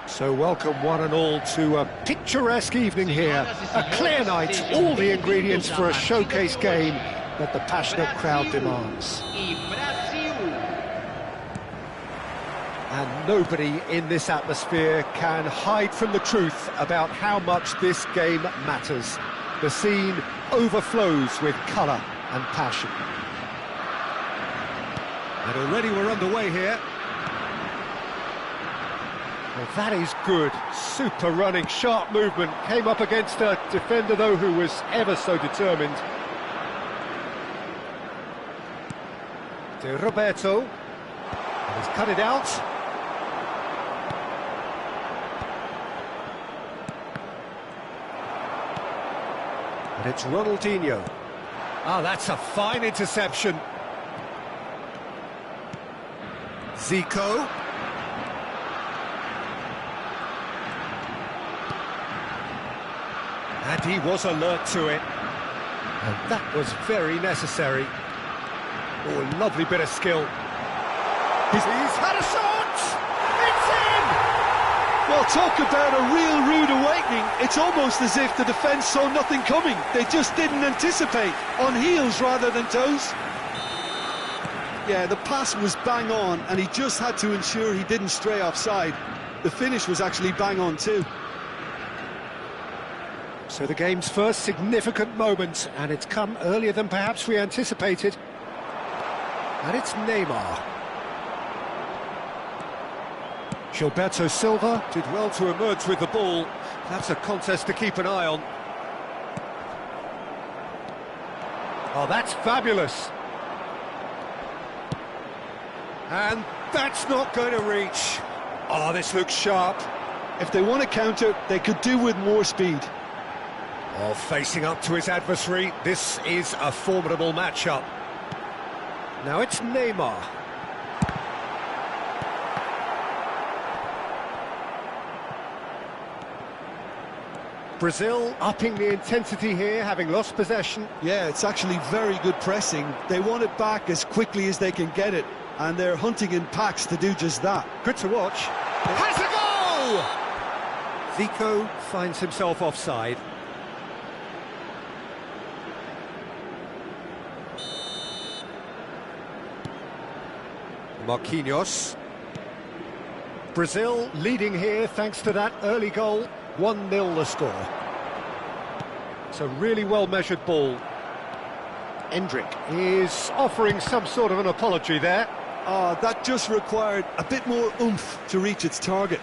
So welcome one and all to a picturesque evening here. A clear night, all the ingredients for a showcase game that the passionate crowd demands. And nobody in this atmosphere can hide from the truth about how much this game matters. The scene overflows with colour and passion. And already we're underway here. Well, that is good. Super running, sharp movement. Came up against a defender, though, who was ever so determined. To Roberto. He's cut it out. And it's Ronaldinho. Ah, that's a fine interception. Zico. And he was alert to it. And that was very necessary. Oh, a lovely bit of skill. He's had a shot! It's in! Well, talk about a real rude awakening. It's almost as if the defence saw nothing coming. They just didn't anticipate. On heels rather than toes. Yeah, the pass was bang on, and he just had to ensure he didn't stray offside. The finish was actually bang on too. So the game's first significant moment, and it's come earlier than perhaps we anticipated. And it's Neymar. Gilberto Silva did well to emerge with the ball. That's a contest to keep an eye on. Oh, that's fabulous. And that's not going to reach. Oh, this looks sharp. If they want to counter, they could do with more speed. Oh, facing up to his adversary, this is a formidable matchup. Now it's Neymar. Brazil upping the intensity here, having lost possession. Yeah, it's actually very good pressing. They want it back as quickly as they can get it, and they're hunting in packs to do just that. Good to watch. Has a goal! Zico finds himself offside. Marquinhos. Brazil leading here thanks to that early goal. 1-0 the score. It's a really well-measured ball. Endrick is offering some sort of an apology there. That just required a bit more oomph to reach its target.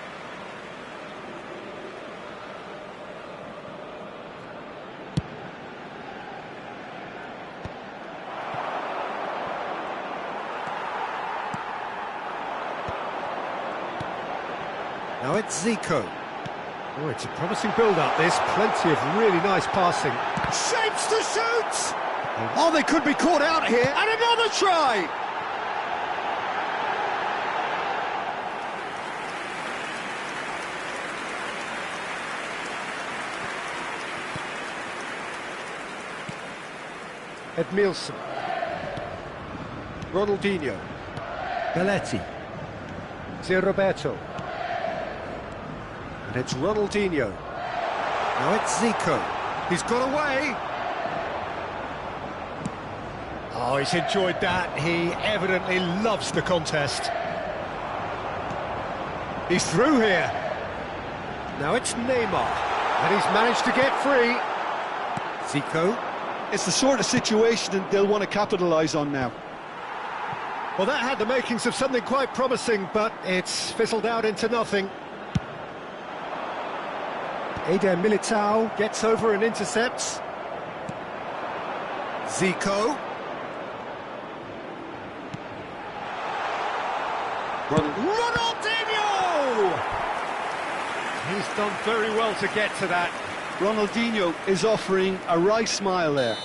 Now it's Zico. Oh, it's a promising build-up, this. Plenty of really nice passing. Shapes to shoot! Oh, they could be caught out here. And another try! Edmilson. Ronaldinho. Belletti. Zé Roberto. And it's Ronaldinho. Now it's Zico. He's got away. Oh, he's enjoyed that. He evidently loves the contest. He's through here. Now it's Neymar. And he's managed to get free. Zico. It's the sort of situation they'll want to capitalise on now. Well, that had the makings of something quite promising, but it's fizzled out into nothing. Eder Militao gets over and intercepts. Zico. Ronaldinho! He's done very well to get to that. Ronaldinho is offering a wry smile there.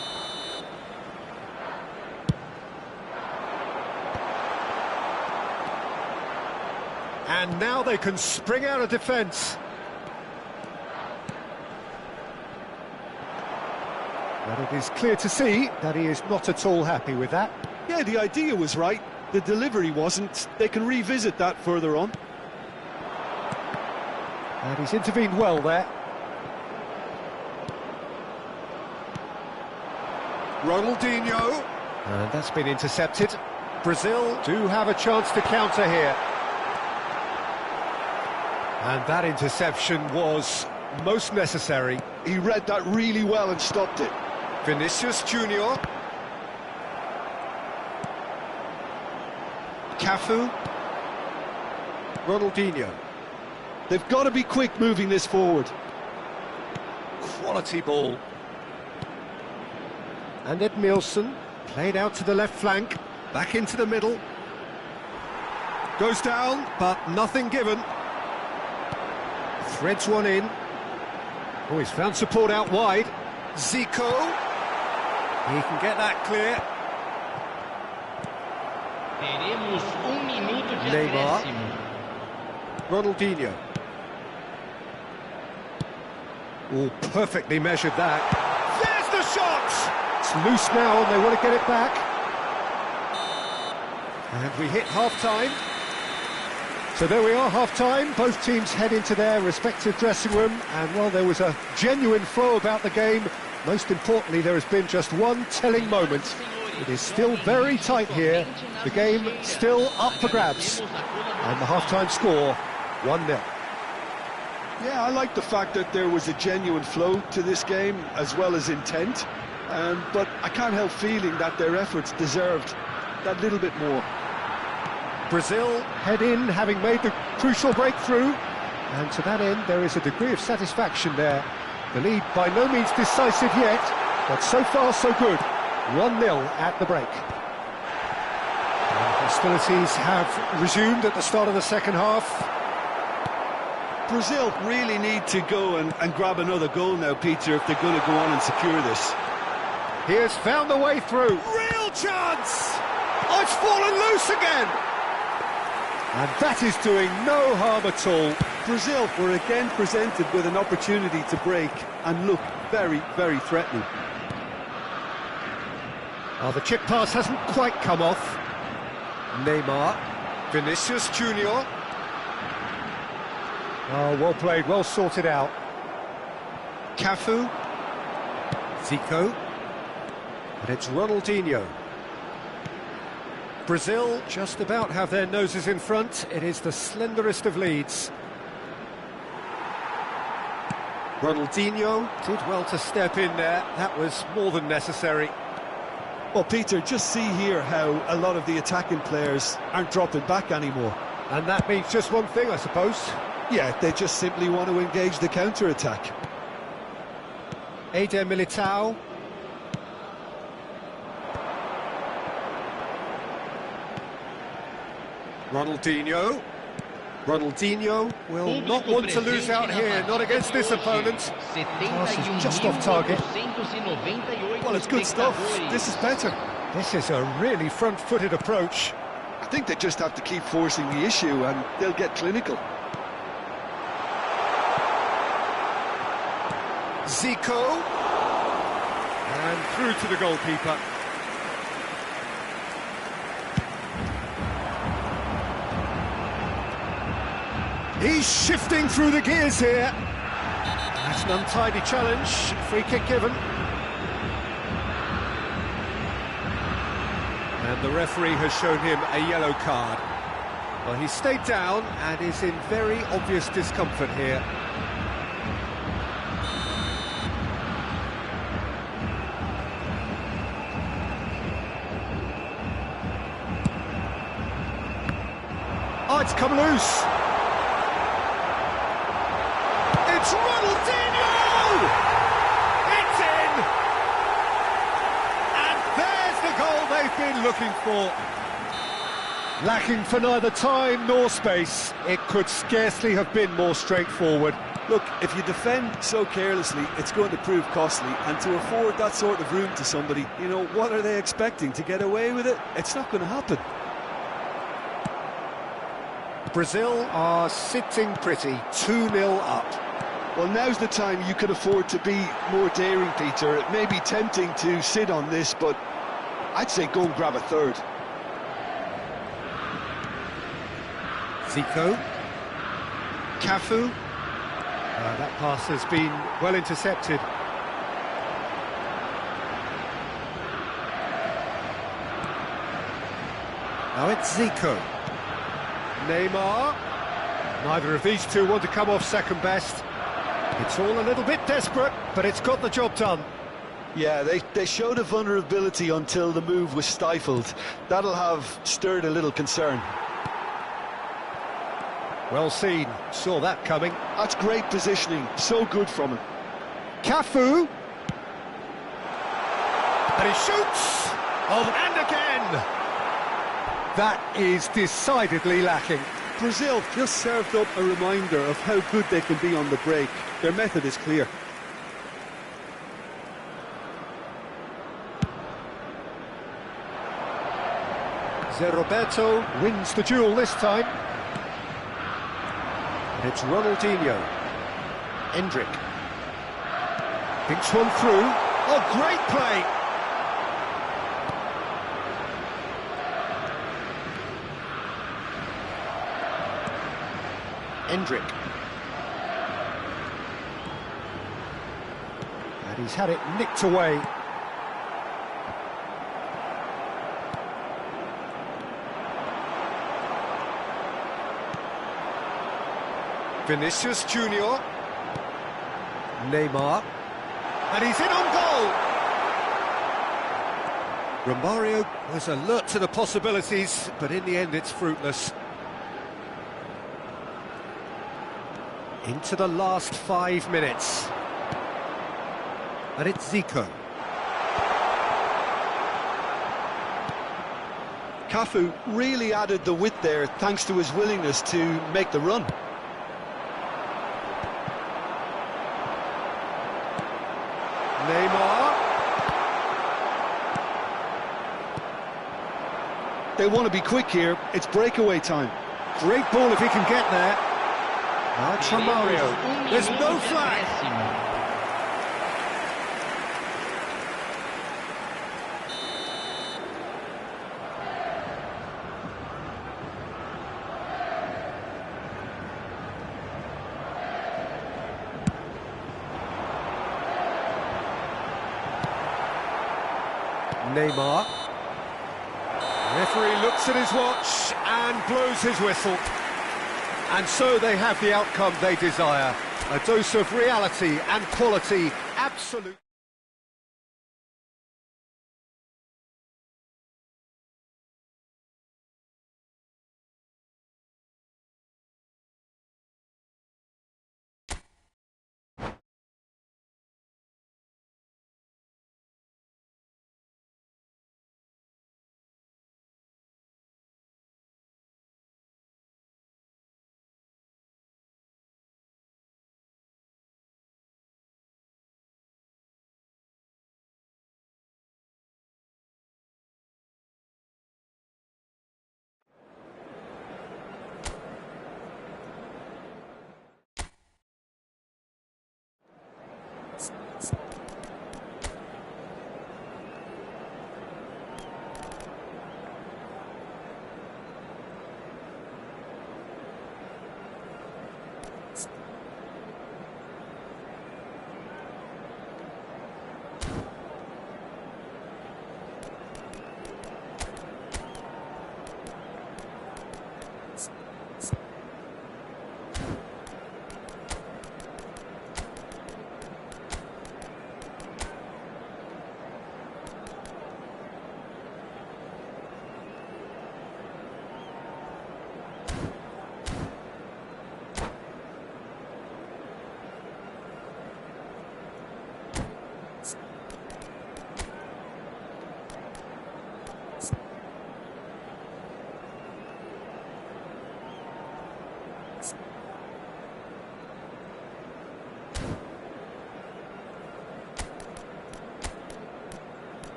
And now they can spring out of defence. But it is clear to see that he is not at all happy with that. Yeah, the idea was right. The delivery wasn't. They can revisit that further on. And he's intervened well there. Ronaldinho. And that's been intercepted. Brazil do have a chance to counter here. And that interception was most necessary. He read that really well and stopped it. Vinicius Junior. Cafu. Ronaldinho. They've got to be quick moving this forward. Quality ball. And Edmilson played out to the left flank, back into the middle. Goes down, but nothing given. Threads one in. Oh, he's found support out wide. Zico. He can get that clear. Teremos minuto de Neymar. acréscimo. Ronaldinho. Oh, perfectly measured that. There's the shot! It's loose now and they want to get it back. And we hit half-time. So there we are, half-time. Both teams head into their respective dressing room. And, well, there was a genuine flow about the game. Most importantly, there has been just one telling moment. It is still very tight here. The game still up for grabs. And the half-time score, 1-0. Yeah, I like the fact that there was a genuine flow to this game, as well as intent. But I can't help feeling that their efforts deserved that little bit more. Brazil head in, having made the crucial breakthrough. And to that end, there is a degree of satisfaction there. The lead by no means decisive yet, but so far so good. 1-0 at the break. And hostilities have resumed at the start of the second half. Brazil really need to go and grab another goal now, Peter, if they're going to go on and secure this. He has found the way through. Real chance! Oh, it's fallen loose again! And that is doing no harm at all. Brazil were again presented with an opportunity to break and look very, very threatening. Oh, the chip pass hasn't quite come off. Neymar. Vinicius Junior. Oh, well played, well sorted out. Cafu. Zico. And it's Ronaldinho. Brazil just about have their noses in front. It is the slenderest of leads. Ronaldinho did well to step in there. That was more than necessary. Well, Peter, just see here how a lot of the attacking players aren't dropping back anymore. And that means just one thing, I suppose. Yeah, they just simply want to engage the counter-attack. Eder Militao. Ronaldinho. Ronaldinho will not want to lose out here, not against this opponent. Pass is just off target. Well, it's good stuff. This is better. This is a really front-footed approach. I think they just have to keep forcing the issue and they'll get clinical. Zico. And through to the goalkeeper. He's shifting through the gears here. That's an untidy challenge. Free kick given. And the referee has shown him a yellow card. Well, he stayed down and is in very obvious discomfort here. Oh, it's come loose. It's Ronaldinho! It's in! And there's the goal they've been looking for. Lacking for neither time nor space, it could scarcely have been more straightforward. Look, if you defend so carelessly, it's going to prove costly, and to afford that sort of room to somebody, you know, what are they expecting? To get away with it? It's not going to happen. Brazil are sitting pretty, 2-0 up. Well, now's the time you can afford to be more daring, Peter. It may be tempting to sit on this, but I'd say go and grab a third. Zico. Cafu. That pass has been well intercepted. Now it's Zico. Neymar. Neither of these two want to come off second best. It's all a little bit desperate, but it's got the job done. Yeah, they showed a vulnerability until the move was stifled. That'll have stirred a little concern. Well seen, saw that coming. That's great positioning, so good from him. Cafu. And he shoots! Oh, and again! That is decidedly lacking. Brazil just served up a reminder of how good they can be on the break. Their method is clear. Zé Roberto wins the duel this time. And it's Ronaldinho. Endrick. Thinks one through. Oh, great play! Endrick. And he's had it nicked away. Vinicius Junior. Neymar. And he's in on goal! Romario was alert to the possibilities, but in the end it's fruitless. Into the last 5 minutes. And it's Zico. Cafu really added the width there thanks to his willingness to make the run. Neymar. They want to be quick here, it's breakaway time. Great ball if he can get there. Now it's Romario. There's no flag. Neymar. Referee looks at his watch and blows his whistle. And so they have the outcome they desire. A dose of reality and quality, absolute.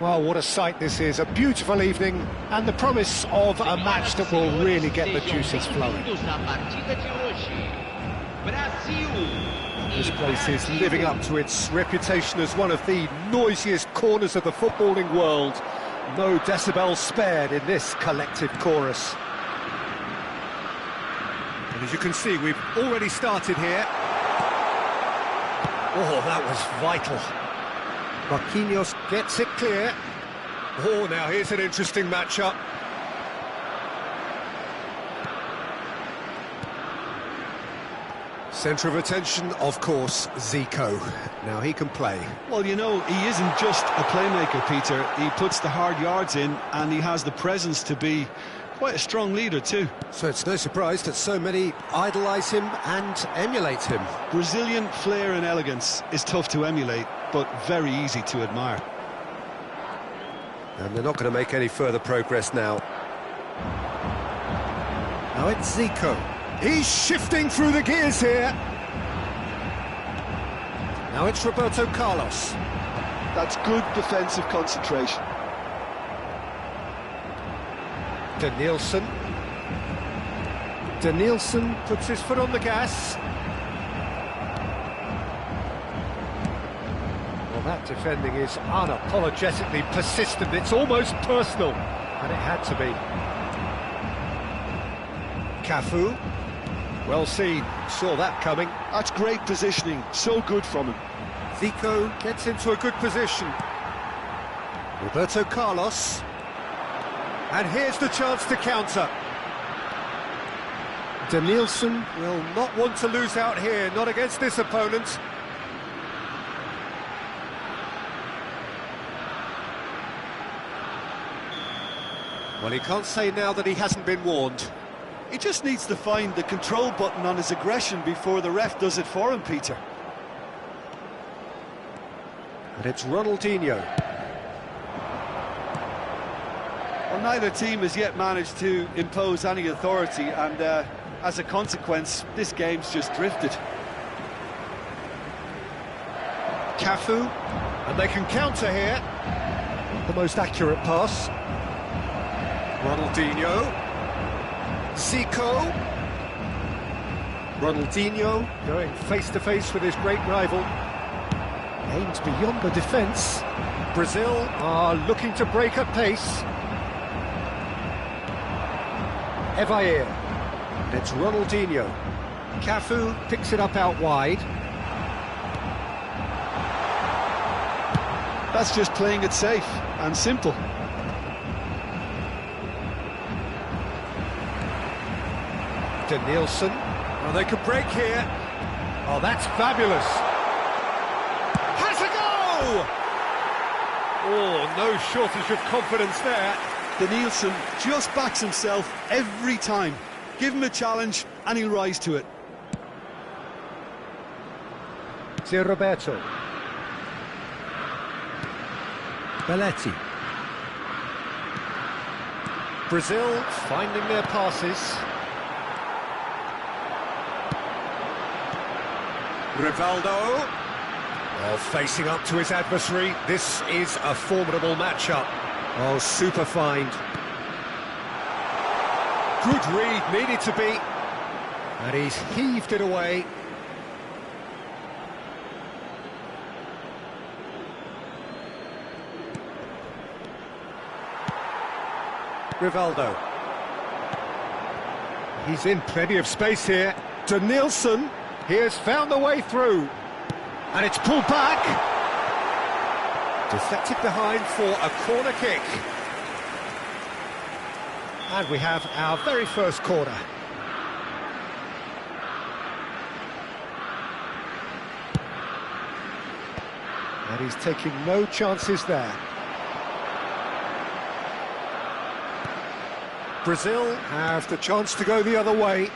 Well, what a sight this is, a beautiful evening, and the promise of a match that will really get the juices flowing. This place is living up to its reputation as one of the noisiest corners of the footballing world. No decibels spared in this collective chorus. And as you can see, we've already started here. Oh, that was vital. Marquinhos gets it clear. Oh, now here's an interesting matchup. Centre of attention, of course, Zico. Now he can play. Well, you know, he isn't just a playmaker, Peter. He puts the hard yards in, and he has the presence to be quite a strong leader too. So it's no surprise that so many idolise him and emulate him. Brazilian flair and elegance is tough to emulate, but very easy to admire. And they're not going to make any further progress now. Now it's Zico. He's shifting through the gears here. Now it's Roberto Carlos. That's good defensive concentration. Denilson. Denilson puts his foot on the gas. Well, that defending is unapologetically persistent. It's almost personal, and it had to be. Cafu. Well seen, saw that coming. That's great positioning, so good from him. Zico gets into a good position. Roberto Carlos. And here's the chance to counter. Denilson will not want to lose out here, not against this opponent. Well, he can't say now that he hasn't been warned. He just needs to find the control button on his aggression before the ref does it for him, Peter. And it's Ronaldinho. Well, neither team has yet managed to impose any authority, and as a consequence, this game's just drifted. Cafu, and they can counter here. The most accurate pass. Ronaldinho. Zico. Ronaldinho going face-to-face with his great rival. Aims beyond the defence. Brazil are looking to break at pace. Evair. And it's Ronaldinho. Cafu picks it up out wide. That's just playing it safe and simple. Denilson. Well, they could break here. Oh, that's fabulous. Has a go! Oh, no shortage of confidence there. Denilson just backs himself every time. Give him a challenge and he'll rise to it. Zé Roberto. Belletti. Brazil finding their passes. Rivaldo. Well, facing up to his adversary, this is a formidable matchup. Oh, super find. Good read, needed to be. And he's heaved it away. Rivaldo. He's in plenty of space here. Denilson. He has found the way through. And it's pulled back. Deflected behind for a corner kick. And we have our very first corner. And he's taking no chances there. Brazil have the chance to go the other way.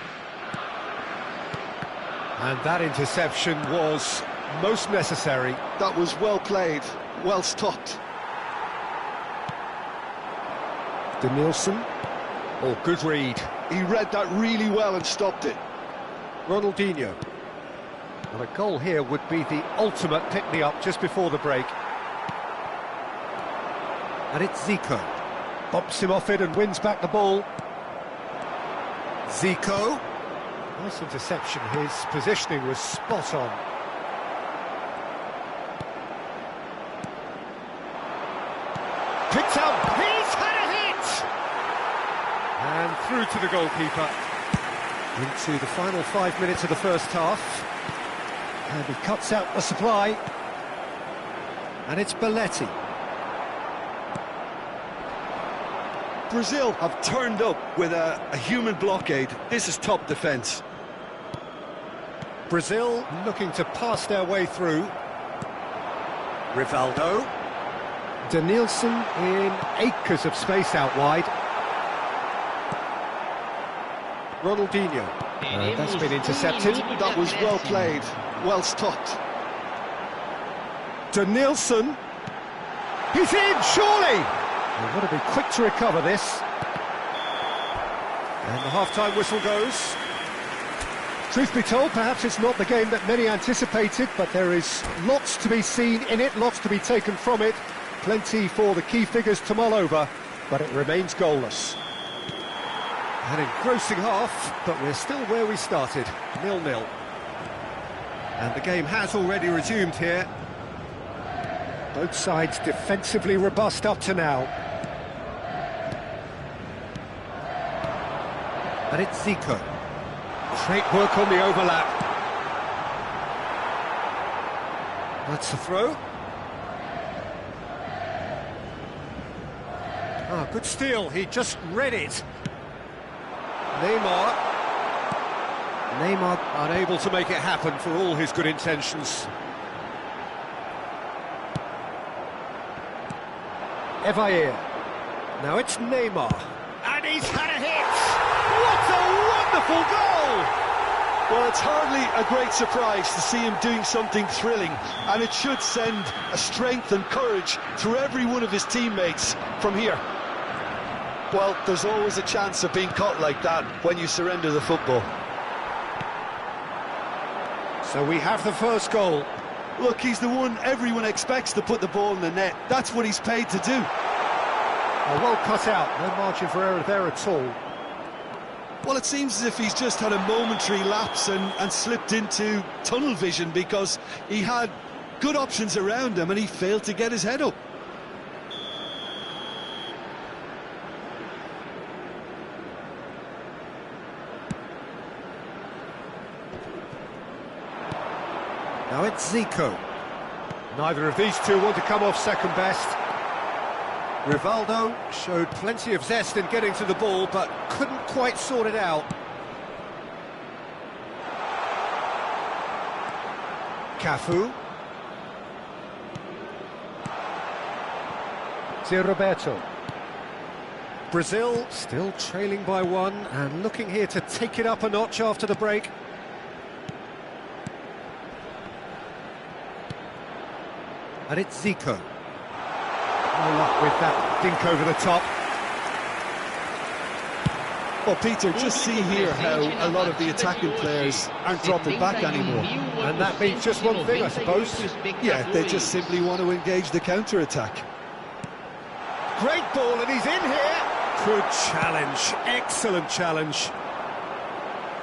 And that interception was most necessary. That was well played, well stopped. Denilson. Oh, good read. He read that really well and stopped it. Ronaldinho. Well, a goal here would be the ultimate pick-me-up just before the break. And it's Zico. Bumps him off it and wins back the ball. Zico. Nice interception, his positioning was spot on. Picked up, he's had a hit! And through to the goalkeeper. Into the final 5 minutes of the first half. And he cuts out the supply. And it's Belletti. Brazil have turned up with a human blockade. This is top defence. Brazil looking to pass their way through. Rivaldo. Denilson in acres of space out wide. Ronaldinho. That's been intercepted. That was well played, well stopped. Denilson. He's in, surely! They've got to be quick to recover this. And the half-time whistle goes. Truth be told, perhaps it's not the game that many anticipated, but there is lots to be seen in it, lots to be taken from it. Plenty for the key figures to mull over, but it remains goalless. An engrossing half, but we're still where we started, 0-0. And the game has already resumed here. Both sides defensively robust up to now. And it's Zico. Great work on the overlap. That's the throw. Ah, good steal, he just read it. Neymar unable to make it happen for all his good intentions. Evair. Now it's Neymar. And he's had a hit! What a wonderful goal! Well, it's hardly a great surprise to see him doing something thrilling, and it should send a strength and courage through every one of his teammates from here. Well, there's always a chance of being caught like that when you surrender the football. So we have the first goal. Look, he's the one everyone expects to put the ball in the net. That's what he's paid to do. Oh, well cut out, no margin for error there at all. Well, it seems as if he's just had a momentary lapse and slipped into tunnel vision, because he had good options around him and he failed to get his head up. Now it's Zico. Neither of these two want to come off second best. Rivaldo showed plenty of zest in getting to the ball, but couldn't quite sort it out. Cafu. Zé Roberto. Brazil still trailing by one and looking here to take it up a notch after the break. And it's Zico. No luck with that dink over the top. Well, Peter, just see here how a lot of the attacking players aren't dropping back anymore. And that means just one thing, I suppose. Yeah, they just simply want to engage the counter-attack. Great ball, and he's in here. Good challenge, excellent challenge.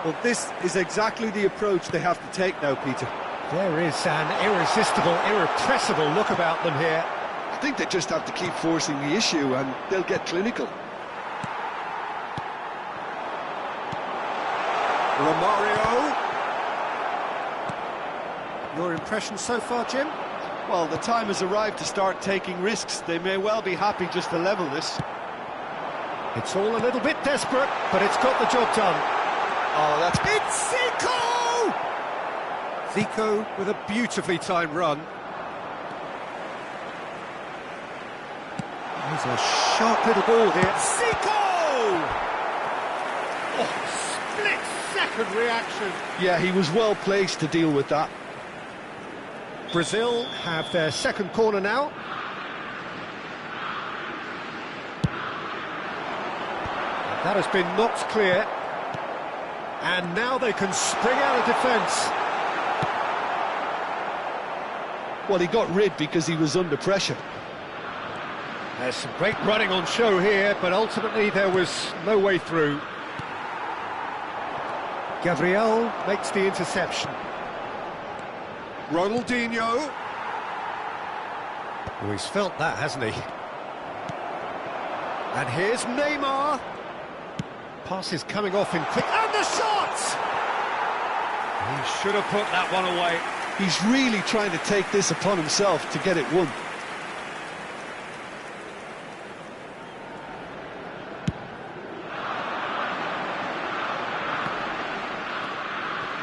Well, this is exactly the approach they have to take now, Peter. There is an irresistible, irrepressible look about them here. I think they just have to keep forcing the issue and they'll get clinical. Romario. Your impression so far, Jim? Well, the time has arrived to start taking risks. They may well be happy just to level this. It's all a little bit desperate, but it's got the job done. Oh, that's... It's Zico! Zico with a beautifully timed run. There's a sharp little ball here. Zico! Oh, split-second reaction. Yeah, he was well placed to deal with that. Brazil have their second corner now. That has been knocked clear. And now they can spring out of defence. Well, he got rid because he was under pressure. There's some great running on show here, but ultimately there was no way through. Gabriel makes the interception. Ronaldinho. Oh, he's felt that, hasn't he? And here's Neymar. Pass is coming off in quick... And the shot! He should have put that one away. He's really trying to take this upon himself to get it won.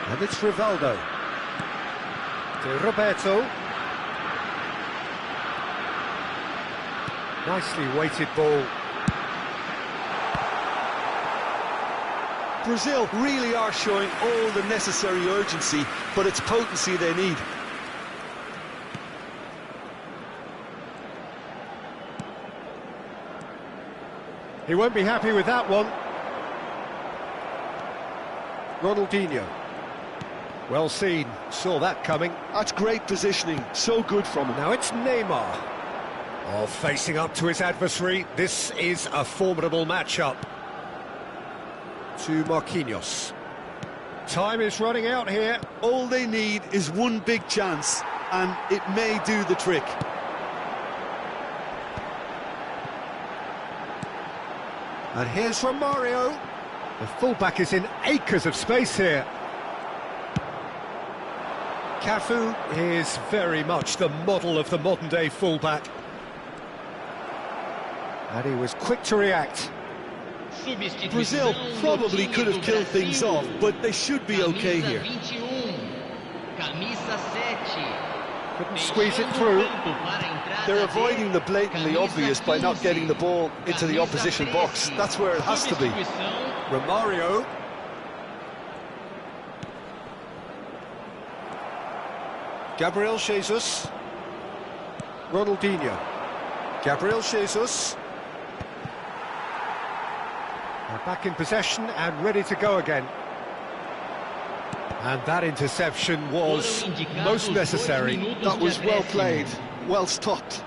And it's Rivaldo. To Roberto. Nicely weighted ball. Brazil really are showing all the necessary urgency, but it's potency they need. He won't be happy with that one. Ronaldinho. Well seen, saw that coming. That's great positioning, so good from him. Now it's Neymar. Oh, facing up to his adversary. This is a formidable matchup. To Marquinhos. Time is running out here. All they need is one big chance, and it may do the trick. And here's Romario. The fullback is in acres of space here. Cafu is very much the model of the modern-day fullback. And he was quick to react. Brazil probably could have killed things off, but they should be okay here. Couldn't squeeze it through. They're avoiding the blatantly obvious by not getting the ball into the opposition box. That's where it has to be. Romario. Gabriel Jesus. Ronaldinho. Gabriel Jesus. They're back in possession and ready to go again. And that interception was most necessary. That was well played, well stopped.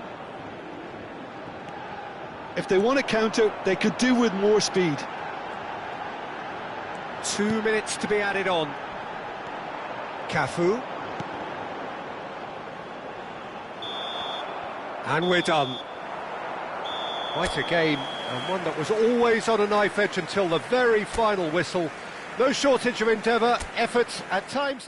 If they want to counter, they could do with more speed. 2 minutes to be added on. Cafu. And we're done. Quite a game, and one that was always on a knife edge until the very final whistle. No shortage of endeavour, effort, at times...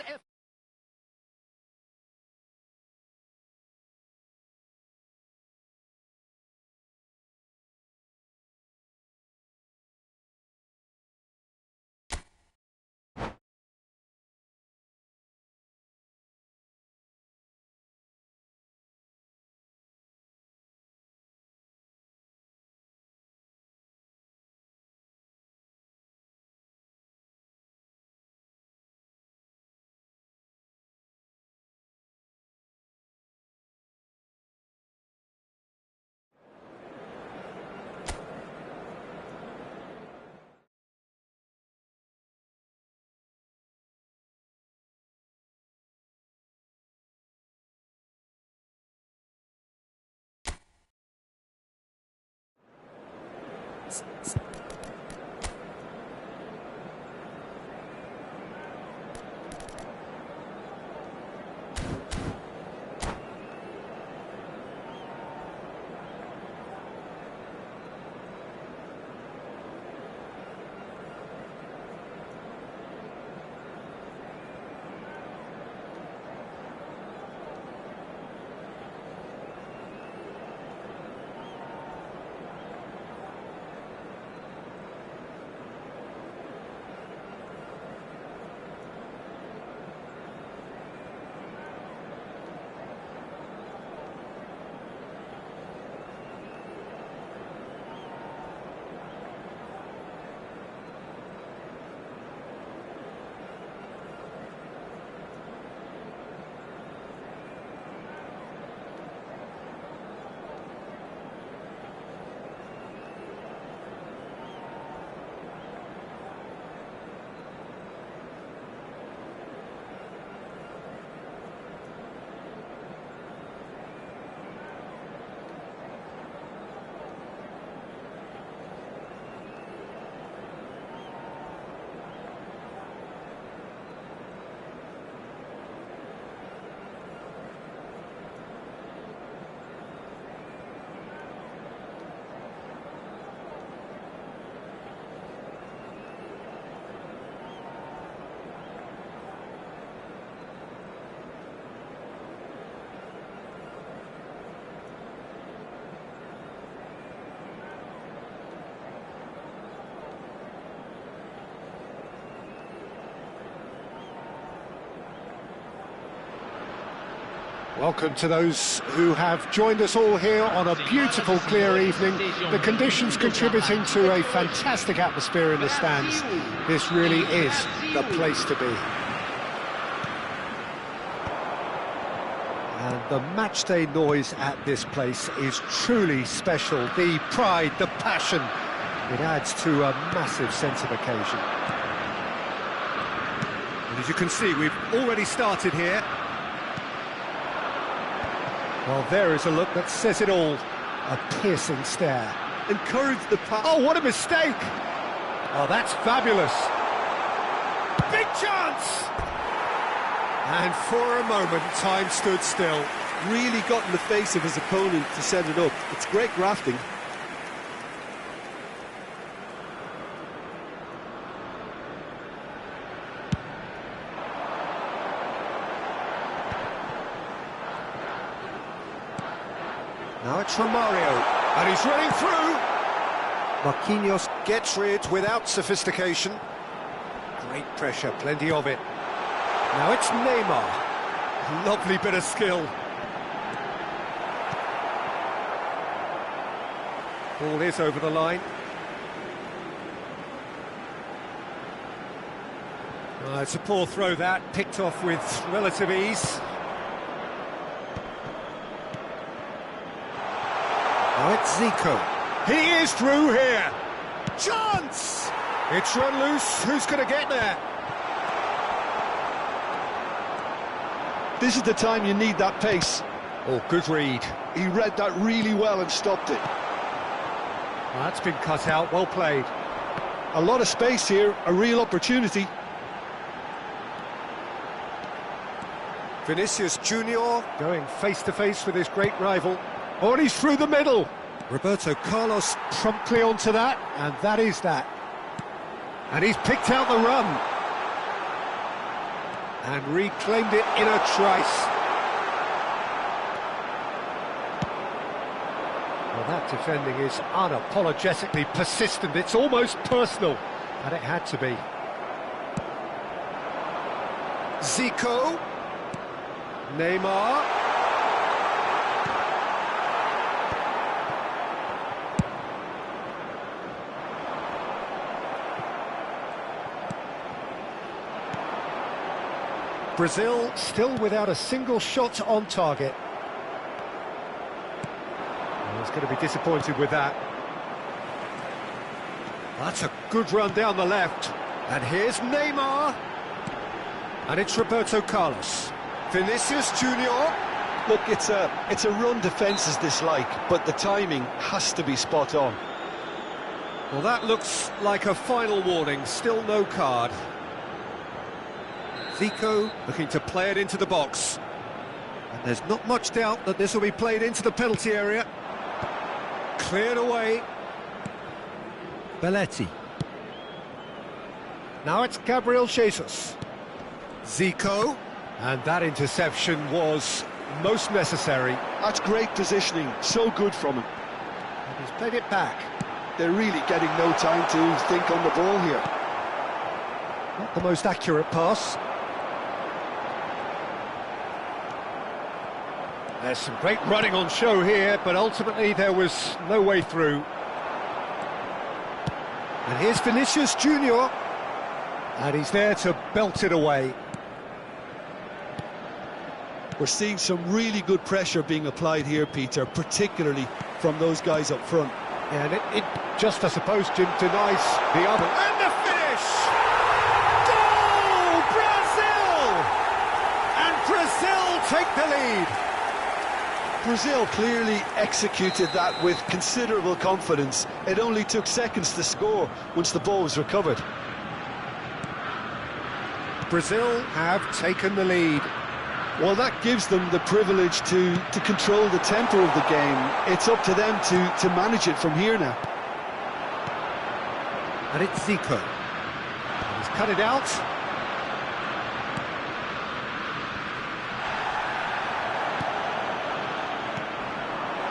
Welcome to those who have joined us all here on a beautiful, clear evening. The conditions contributing to a fantastic atmosphere in the stands. This really is the place to be. And the matchday noise at this place is truly special. The pride, the passion, it adds to a massive sense of occasion. And as you can see, we've already started here. Well, there is a look that says it all. A piercing stare. Encourage the pass. Oh, what a mistake! Oh, that's fabulous. Big chance! And for a moment, time stood still. Really got in the face of his opponent to set it up. It's great grafting. Now it's Romario, and he's running through. Marquinhos gets rid without sophistication. Great pressure, plenty of it. Now it's Neymar. Lovely bit of skill. Ball is over the line. It's a poor throw that, picked off with relative ease. Now it's Zico. He is through here. Chance! It's run loose. Who's going to get there? This is the time you need that pace. Oh, good read. He read that really well and stopped it. Well, that's been cut out. Well played. A lot of space here, a real opportunity. Vinicius Junior going face-to-face with his great rival. Oh, and he's through the middle. Roberto Carlos promptly onto that, and that is that. And he's picked out the run. And reclaimed it in a trice. Well, that defending is unapologetically persistent. It's almost personal, and it had to be. Zico. Neymar. Brazil still without a single shot on target. Well, he's going to be disappointed with that. That's a good run down the left. And here's Neymar. And it's Roberto Carlos. Vinicius Junior. Look, it's a run defence is dislike, but the timing has to be spot on. Well, that looks like a final warning. Still no card. Zico looking to play it into the box. And there's not much doubt that this will be played into the penalty area. Cleared away. Belletti. Now it's Gabriel Jesus. Zico. And that interception was most necessary. That's great positioning, so good from him. And he's played it back. They're really getting no time to think on the ball here. Not the most accurate pass. There's some great running on show here, but ultimately there was no way through. And here's Vinicius Junior. And he's there to belt it away. We're seeing some really good pressure being applied here, Peter, particularly from those guys up front. And it just, I suppose, Jim, denies the other. And the finish! Goal! Brazil! And Brazil take the lead. Brazil clearly executed that with considerable confidence. It only took seconds to score once the ball was recovered. Brazil have taken the lead. Well, that gives them the privilege to control the tempo of the game. It's up to them to manage it from here now. And it's Zico. He's cut it out.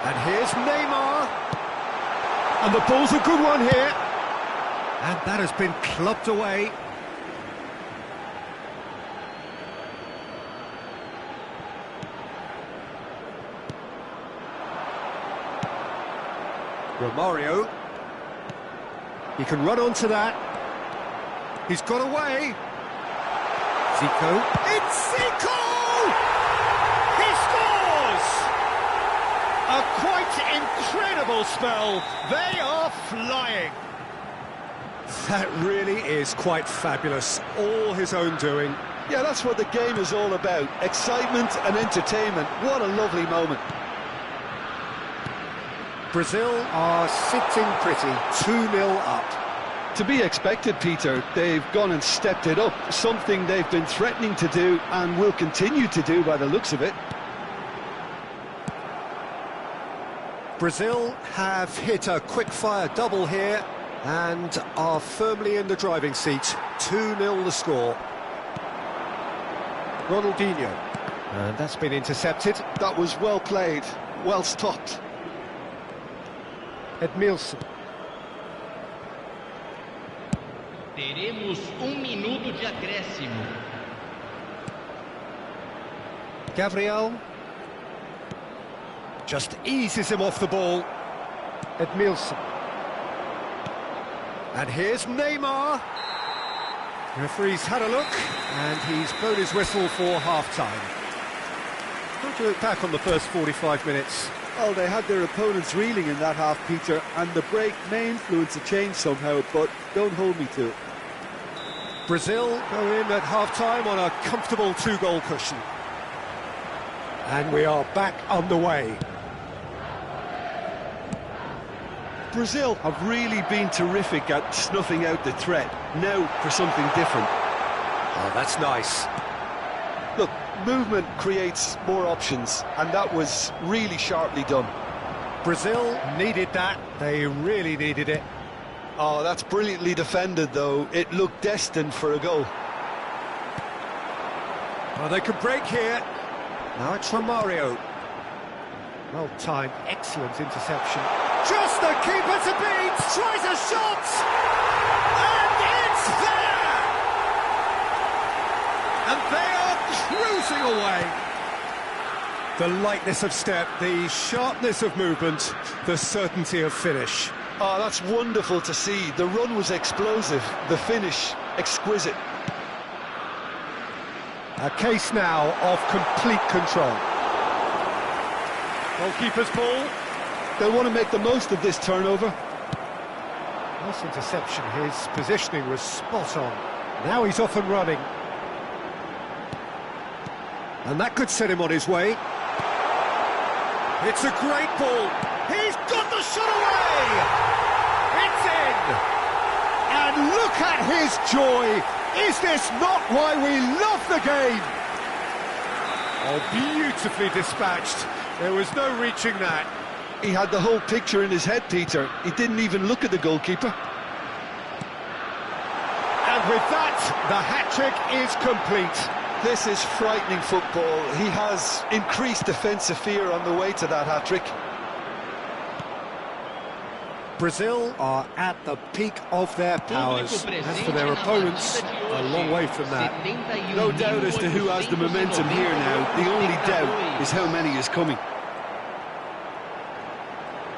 And here's Neymar. And the ball's a good one here. And that has been clubbed away. Romario. He can run onto that. He's got away. Zico. It's Zico! He scores! A quite incredible spell. They are flying. That really is quite fabulous. All his own doing. Yeah, that's what the game is all about. Excitement and entertainment. What a lovely moment. Brazil are sitting pretty, 2-0 up. To be expected, Peter. They've gone and stepped it up. Something they've been threatening to do and will continue to do by the looks of it. Brazil have hit a quick-fire double here and are firmly in the driving seat. 2-0 the score. Ronaldinho. And that's been intercepted. That was well played, well stopped. Edmilson. Teremos minuto de acréscimo. Gabriel. Just eases him off the ball. Edmilson. And here's Neymar. The referee's had a look, and he's blown his whistle for half-time. How do you look back on the first 45 minutes? Well, they had their opponents reeling in that half, Peter, and the break may influence a change somehow, but don't hold me to it. Brazil go in at half-time on a comfortable 2-goal cushion. And we are back underway. Brazil have really been terrific at snuffing out the threat. Now for something different. Oh, that's nice. Look, movement creates more options, and that was really sharply done. Brazil needed that. They really needed it. Oh, that's brilliantly defended, though. It looked destined for a goal. Oh, they could break here. Now it's Romario. Well timed, excellent interception. Just the keeper to beat. Tries a shot, and it's there. And they are cruising away. The lightness of step, the sharpness of movement, the certainty of finish. Oh, that's wonderful to see. The run was explosive, the finish exquisite. A case now of complete control. Goalkeeper's ball. They'll want to make the most of this turnover. Nice interception. His positioning was spot on. Now he's off and running. And that could set him on his way. It's a great ball. He's got the shot away! It's in! And look at his joy! Is this not why we love the game? Oh, beautifully dispatched. There was no reaching that. He had the whole picture in his head, Peter. He didn't even look at the goalkeeper. And with that, the hat-trick is complete. This is frightening football. He has increased defensive fear on the way to that hat-trick. Brazil are at the peak of their powers. As for their opponents, a long way from that. No doubt as to who has the momentum here now. The only doubt is how many is coming.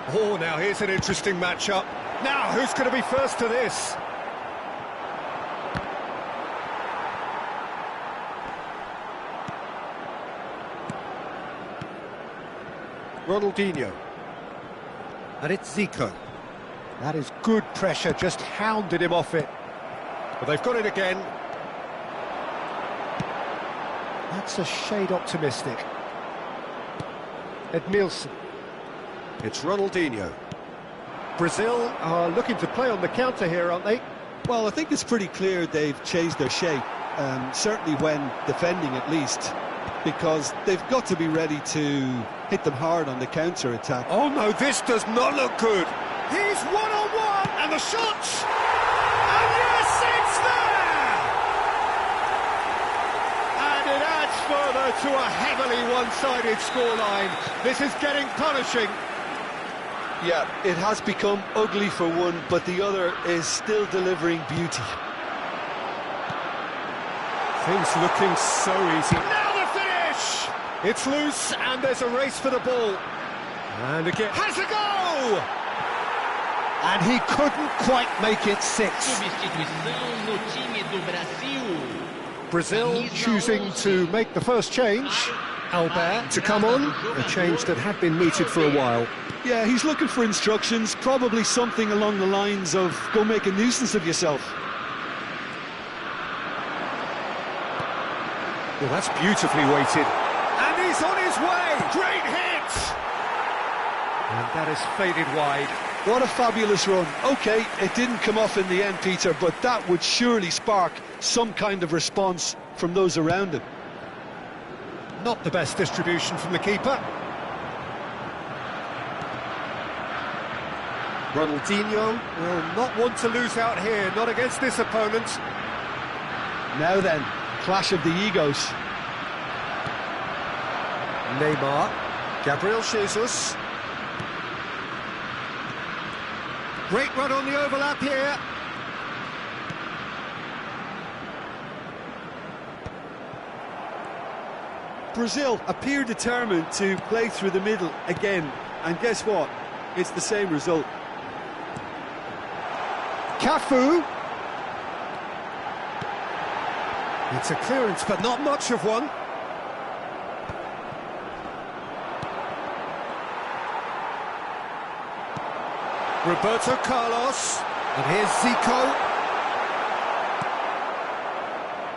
Oh, now here's an interesting matchup. Now, who's going to be first to this? Ronaldinho. And it's Zico. That is good pressure, just hounded him off it. But they've got it again. That's a shade optimistic. Edmilson. It's Ronaldinho. Brazil are looking to play on the counter here, aren't they? Well, I think it's pretty clear they've changed their shape, certainly when defending at least, because they've got to be ready to hit them hard on the counter-attack. Oh no, this does not look good. He's one-on-one, and the shot! And yes, it's there! And it adds further to a heavily one-sided scoreline. This is getting punishing. Yeah, it has become ugly for one, but the other is still delivering beauty. Things looking so easy. Now the finish! It's loose, and there's a race for the ball. And again, has a go! And he couldn't quite make it 6. Substituição no time do Brasil. Brazil choosing to make the first change. Albert to come on, a change that had been mooted for a while. Yeah, he's looking for instructions, probably something along the lines of, go make a nuisance of yourself. Well, that's beautifully weighted. And he's on his way! Great hit! And that is faded wide. What a fabulous run. OK, it didn't come off in the end, Peter, but that would surely spark some kind of response from those around him. Not the best distribution from the keeper. Ronaldinho will not want to lose out here, not against this opponent. Now then, clash of the egos. Neymar, Gabriel Jesus. Great run on the overlap here. Brazil appear determined to play through the middle again, and guess what? It's the same result. Cafu. It's a clearance, but not much of one. Roberto Carlos. And here's Zico.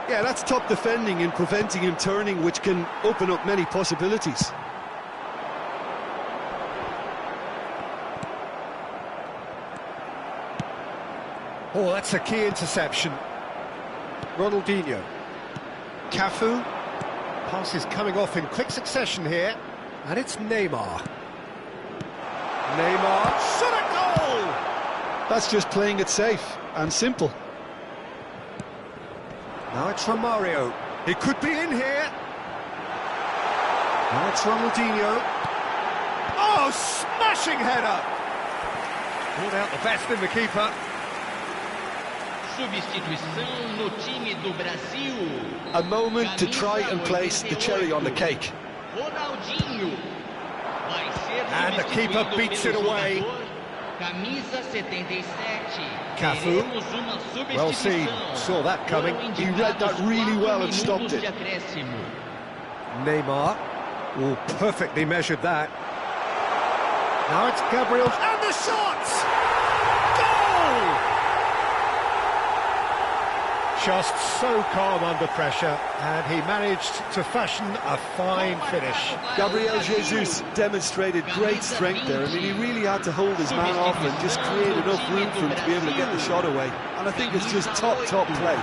Yeah, that's top defending and preventing him turning, which can open up many possibilities. Oh, that's a key interception. Ronaldinho. Cafu. Pass is coming off in quick succession here. And it's Neymar. Neymar. Shot a goal! That's just playing it safe and simple. Now it's Romario. He could be in here. Now it's Ronaldinho. Oh, smashing header! Pulled out the best in the keeper. Substituição no time do Brasil. A moment to try and place the cherry on the cake. Ronaldinho. Vai ser And the keeper substituído beats pelo it away. jogador, Camisa 77. Cafu. Teremos uma Well substituição. seen. Saw that coming. Foram He read that indicados really well 4 and stopped minutos it. de acréscimo. Neymar. Oh, perfectly measured that. Now it's Gabriel. And the shot! Goal! Just so calm under pressure, and he managed to fashion a fine finish. Gabriel Jesus demonstrated great strength there. I mean, he really had to hold his man off and just create enough room for him to be able to get the shot away. And I think it's just top play.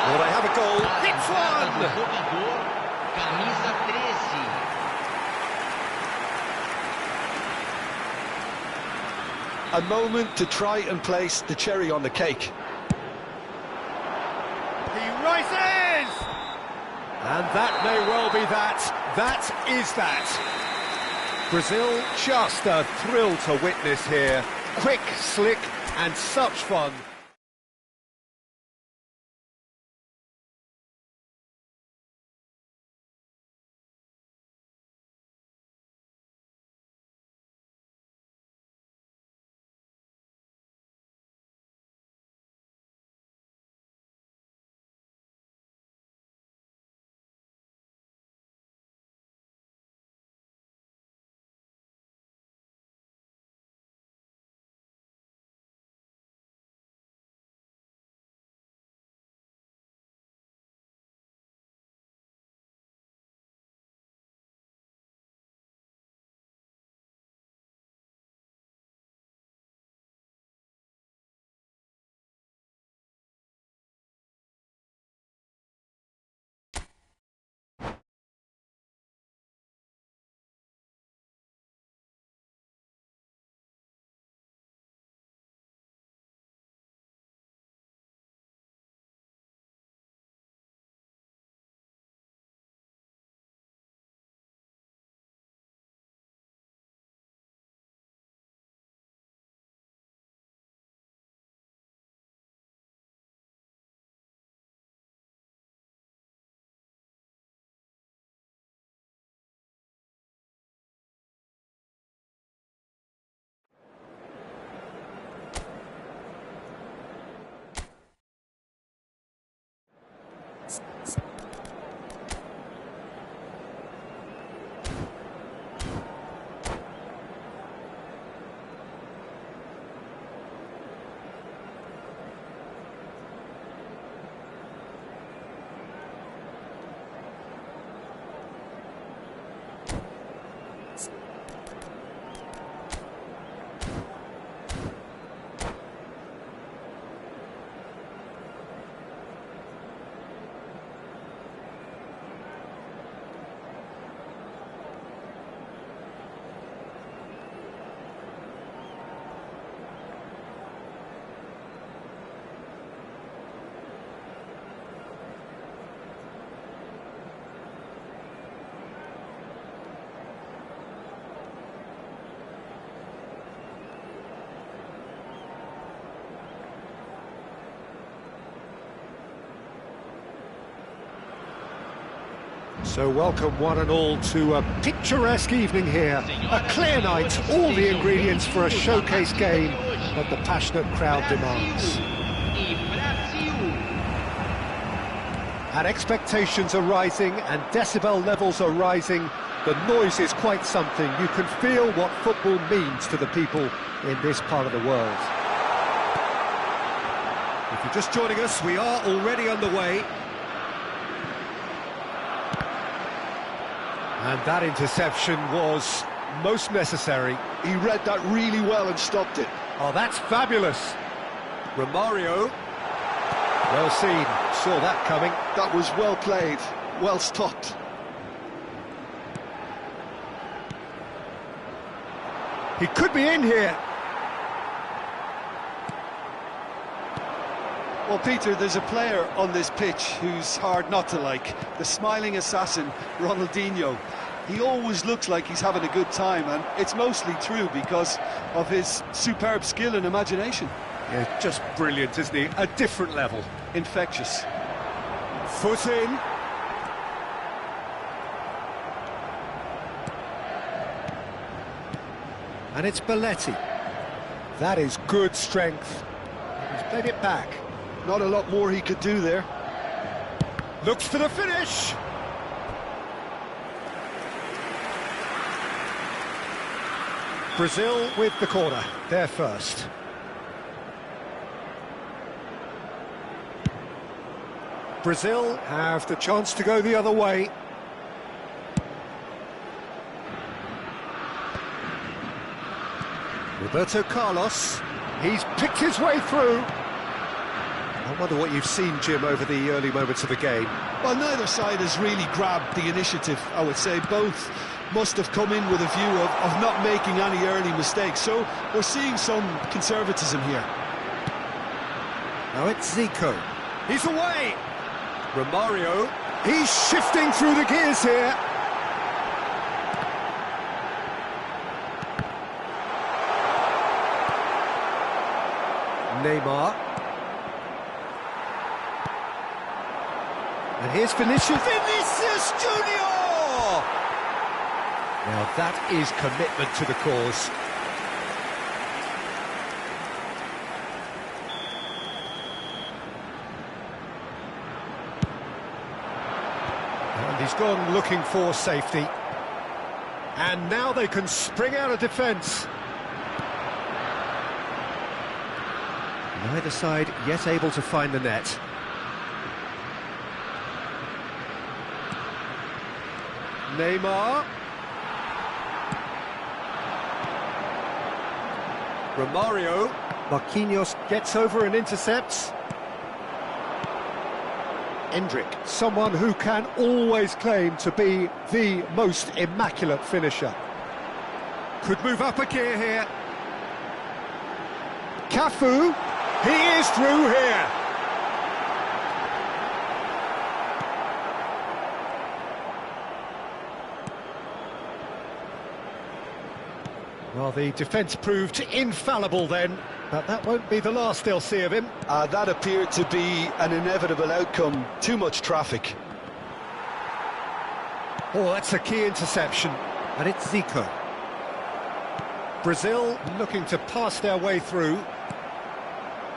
Well, they have a goal. It's one! Jogador, camisa 13. A moment to try and place the cherry on the cake. He rises! And that may well be that. That is that. Brazil, just a thrill to witness here. Quick, slick, and such fun. So welcome one and all to a picturesque evening here. A clear night, all the ingredients for a showcase game that the passionate crowd demands. And expectations are rising and decibel levels are rising. The noise is quite something. You can feel what football means to the people in this part of the world. If you're just joining us, we are already underway. And that interception was most necessary. He read that really well and stopped it. Oh, that's fabulous. Romario. Well seen. Saw that coming. That was well played, well stopped. He could be in here. Well, Peter, there's a player on this pitch who's hard not to like. The smiling assassin, Ronaldinho. He always looks like he's having a good time, and it's mostly true because of his superb skill and imagination. Yeah, just brilliant, isn't he? A different level. Infectious. Foot in. And it's Belletti. That is good strength. He's played it back. Not a lot more he could do there. Looks for the finish. Brazil with the corner. They're first. Brazil have the chance to go the other way. Roberto Carlos. He's picked his way through. I wonder what you've seen, Jim, over the early moments of the game. Well, neither side has really grabbed the initiative, I would say. Both must have come in with a view of not making any early mistakes. So we're seeing some conservatism here. Now it's Zico. He's away. Romario. He's shifting through the gears here. Neymar. And here's Vinicius. Vinicius Junior! Now that is commitment to the cause. And he's gone looking for safety. And now they can spring out of defence. Neither side yet able to find the net. Neymar. Romario. Marquinhos gets over and intercepts. Endrick, someone who can always claim to be the most immaculate finisher. Could move up a gear here. Cafu, he is through here. Well, the defence proved infallible then, but that won't be the last they'll see of him. That appeared to be an inevitable outcome. Too much traffic. Oh, that's a key interception, and it's Zico. Brazil looking to pass their way through.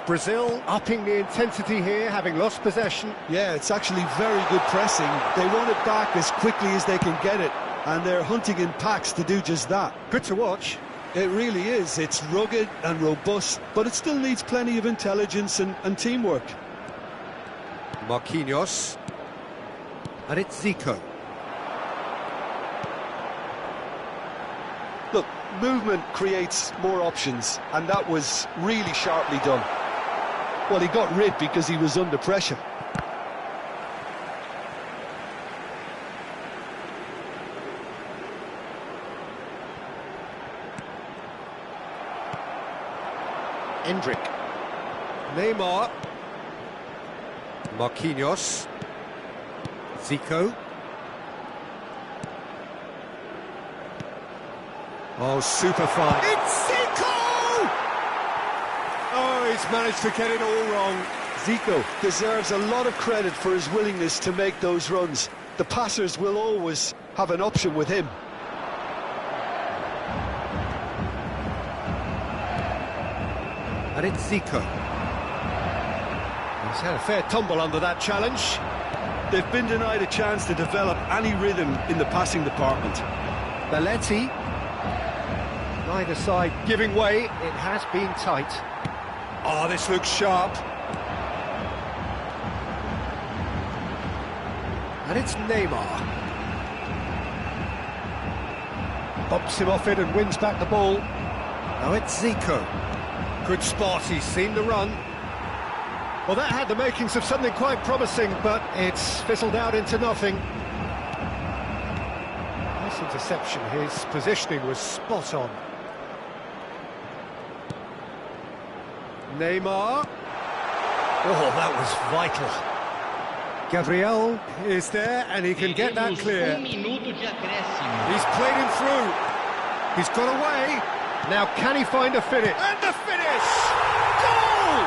Brazil upping the intensity here, having lost possession. Yeah, it's actually very good pressing. They want it back as quickly as they can get it, and they're hunting in packs to do just that. Good to watch. It really is. It's rugged and robust, but it still needs plenty of intelligence and teamwork. Marquinhos. And it's Zico. Look, movement creates more options, and that was really sharply done. Well, he got rid because he was under pressure. Endrick. Neymar. Marquinhos. Zico. Oh, super fine. It's Zico! Oh, he's managed to get it all wrong. Zico deserves a lot of credit for his willingness to make those runs. the passers will always have an option with him. And it's Zico. He's had a fair tumble under that challenge. They've been denied a chance to develop any rhythm in the passing department. Belletti. Neither side giving way. It has been tight. Oh, this looks sharp. And it's Neymar. Bumps him off it and wins back the ball. Now it's Zico. Good spot, he's seen the run. Well, that had the makings of something quite promising, but it's fizzled out into nothing. Nice interception, his positioning was spot on. Neymar. Oh, that was vital. Gabriel is there, and he can get that clear. Minuto de acréscimo. He's played him through. He's got away. Now can he find a finish? And the finish! Goal!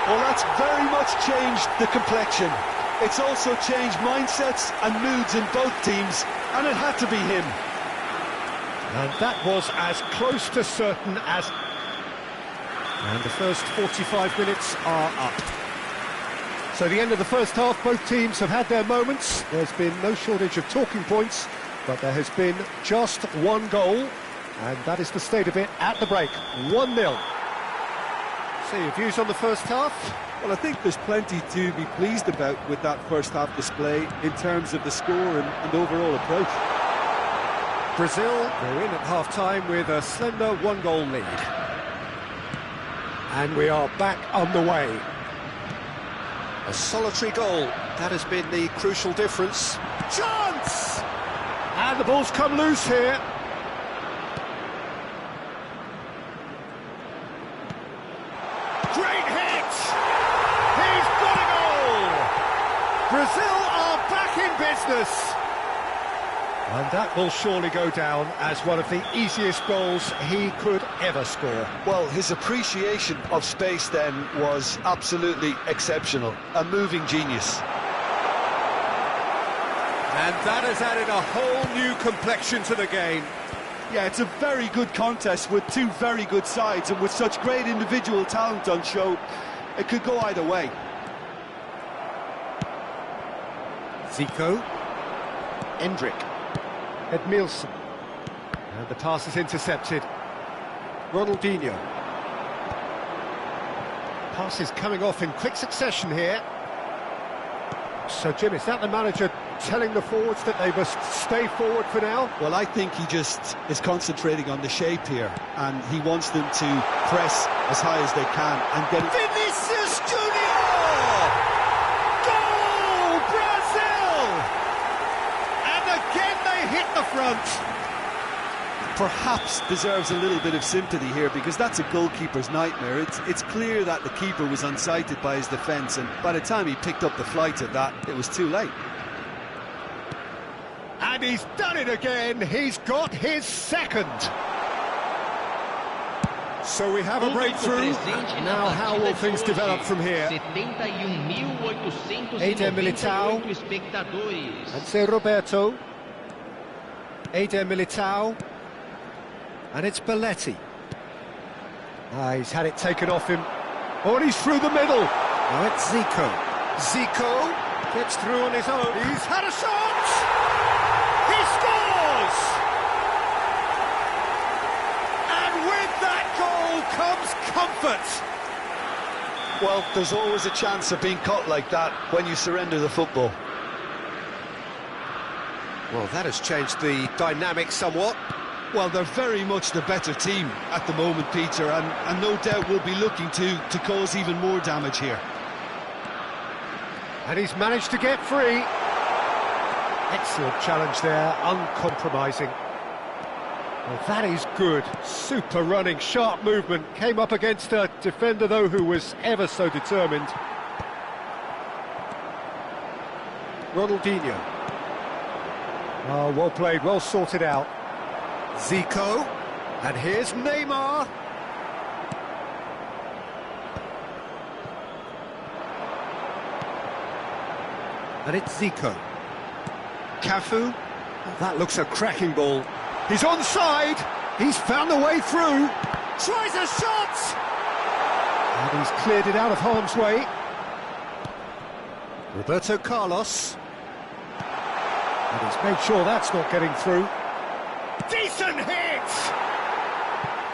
Well, that's very much changed the complexion. It's also changed mindsets and moods in both teams, and it had to be him. And that was as close to certain as... And the first 45 minutes are up. So the end of the first half, both teams have had their moments. There's been no shortage of talking points, but there has been just one goal, and that is the state of it at the break. 1-0. So your views on the first half? Well, I think there's plenty to be pleased about with that first half display in terms of the score and overall approach. Brazil go in at half-time with a slender one-goal lead. And we are back underway. A solitary goal, that has been the crucial difference. Chance! And the ball's come loose here. Great hit! He's got a goal! Brazil are back in business. And that will surely go down as one of the easiest goals he could ever score. Well, his appreciation of space then was absolutely exceptional. A moving genius. And that has added a whole new complexion to the game. Yeah, it's a very good contest with two very good sides, and with such great individual talent on show, it could go either way. Zico. Endrick. Edmilson. And the pass is intercepted. Ronaldinho. Pass is coming off in quick succession here. So, Jim, is that the manager telling the forwards that they must stay forward for now? Well, I think he just is concentrating on the shape here, and he wants them to press as high as they can and get it. Vinicius Junior! Goal, Brazil! And again they hit the front. Perhaps deserves a little bit of sympathy here, because that's a goalkeeper's nightmare. It's clear that the keeper was unsighted by his defence, and by the time he picked up the flight of that, it was too late. And he's done it again. He's got his second. So we have a breakthrough. Now how will things develop from here? Eder Militao. And say Roberto. Eder Militao. And it's Belletti. He's had it taken off him. Oh, and he's through the middle. Now it's Zico. Zico gets through on his own. He's had a shot! He scores! And with that goal comes comfort. Well, there's always a chance of being caught like that when you surrender the football. Well, that has changed the dynamic somewhat. Well, they're very much the better team at the moment, Peter, and no doubt will be looking to cause even more damage here. And he's managed to get free. Excellent challenge there, uncompromising. Well, that is good. Super running, sharp movement. Came up against a defender, though, who was ever so determined. Ronaldinho. Oh, well played, well sorted out. Zico, and here's Neymar. And it's Zico. Cafu. That looks a cracking ball. He's onside. He's found a way through. Tries a shot. And he's cleared it out of harm's way. Roberto Carlos. And he's made sure that's not getting through. Decent hit!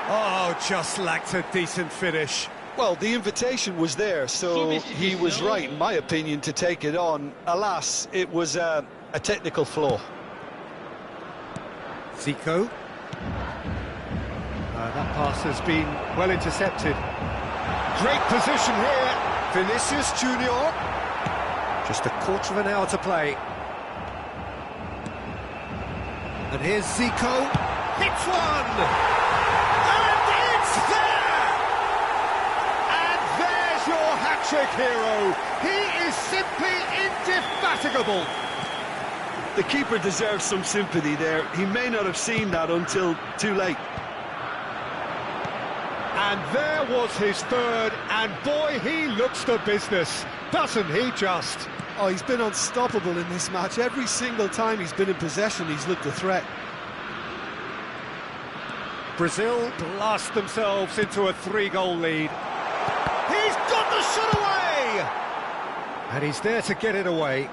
Oh, just lacked a decent finish. Well, the invitation was there, so he was right, in my opinion, to take it on. Alas, it was a technical flaw. Zico. That pass has been well intercepted. Great position here. Vinicius Junior. Just a quarter of an hour to play. And here's Zico. Hits one! And it's there! And there's your hat-trick hero. He is simply indefatigable. The keeper deserves some sympathy there. He may not have seen that until too late. And there was his third, and boy, he looks the business, doesn't he just? Oh, he's been unstoppable in this match. Every single time he's been in possession, he's looked a threat. Brazil blast themselves into a 3-goal lead. He's got the shot away! And he's there to get it away.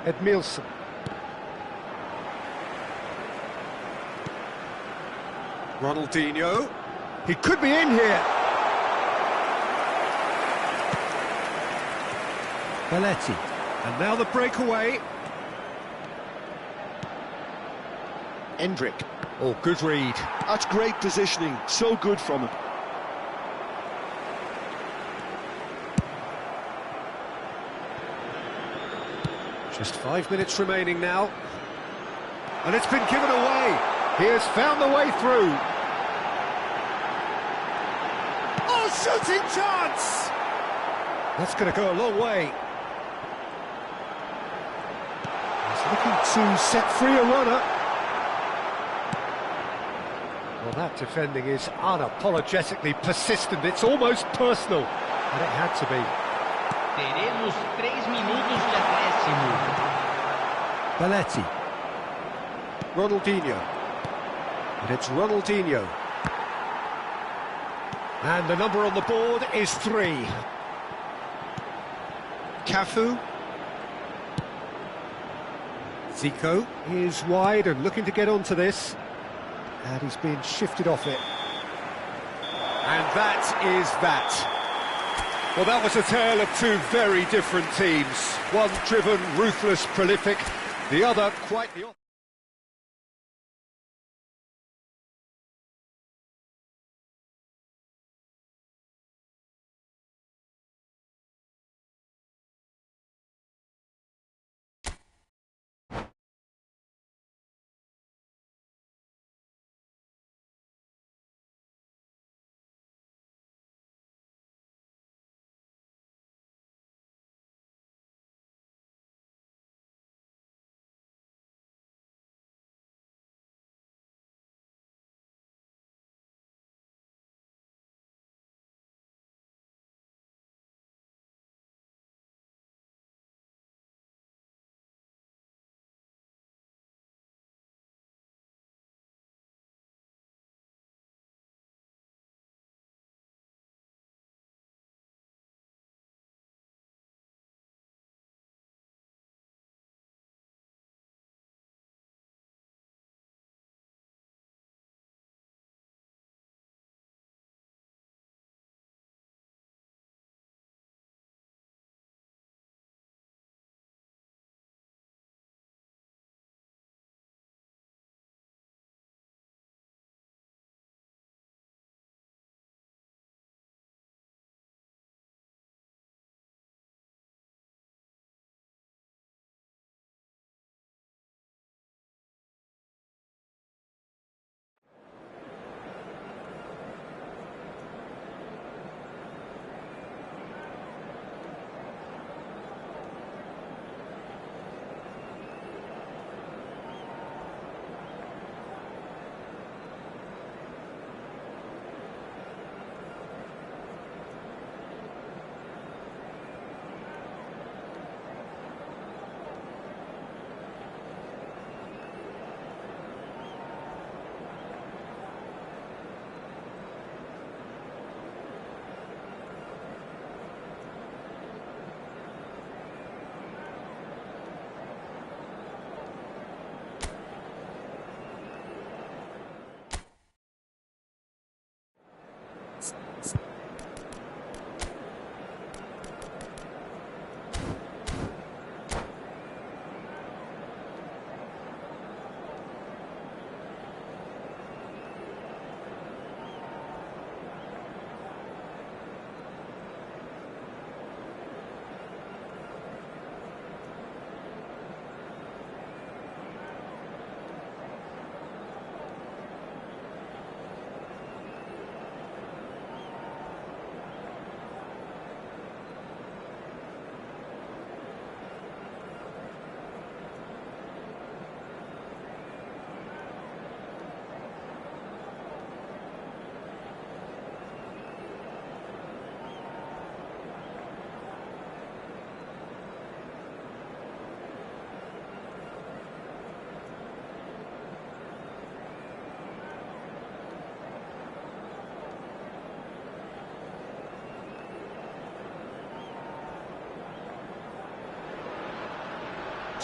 Edmilson. Ronaldinho. He could be in here. Belletti. And now the breakaway. Endrick. Oh, good read. That's great positioning. So good from him. Just 5 minutes remaining now. And it's been given away. He has found the way through. Oh, shooting chance! That's going to go a long way. He's looking to set free a runner. Well, that defending is unapologetically persistent. It's almost personal. And it had to be. Teremos 3 minutos de acréscimo. Belletti. Ronaldinho. And it's Ronaldinho. And the number on the board is 3. Cafu. Zico is wide and looking to get onto this. And he's being shifted off it. And that is that. Well, that was a tale of two very different teams. One driven, ruthless, prolific. The other quite the opposite.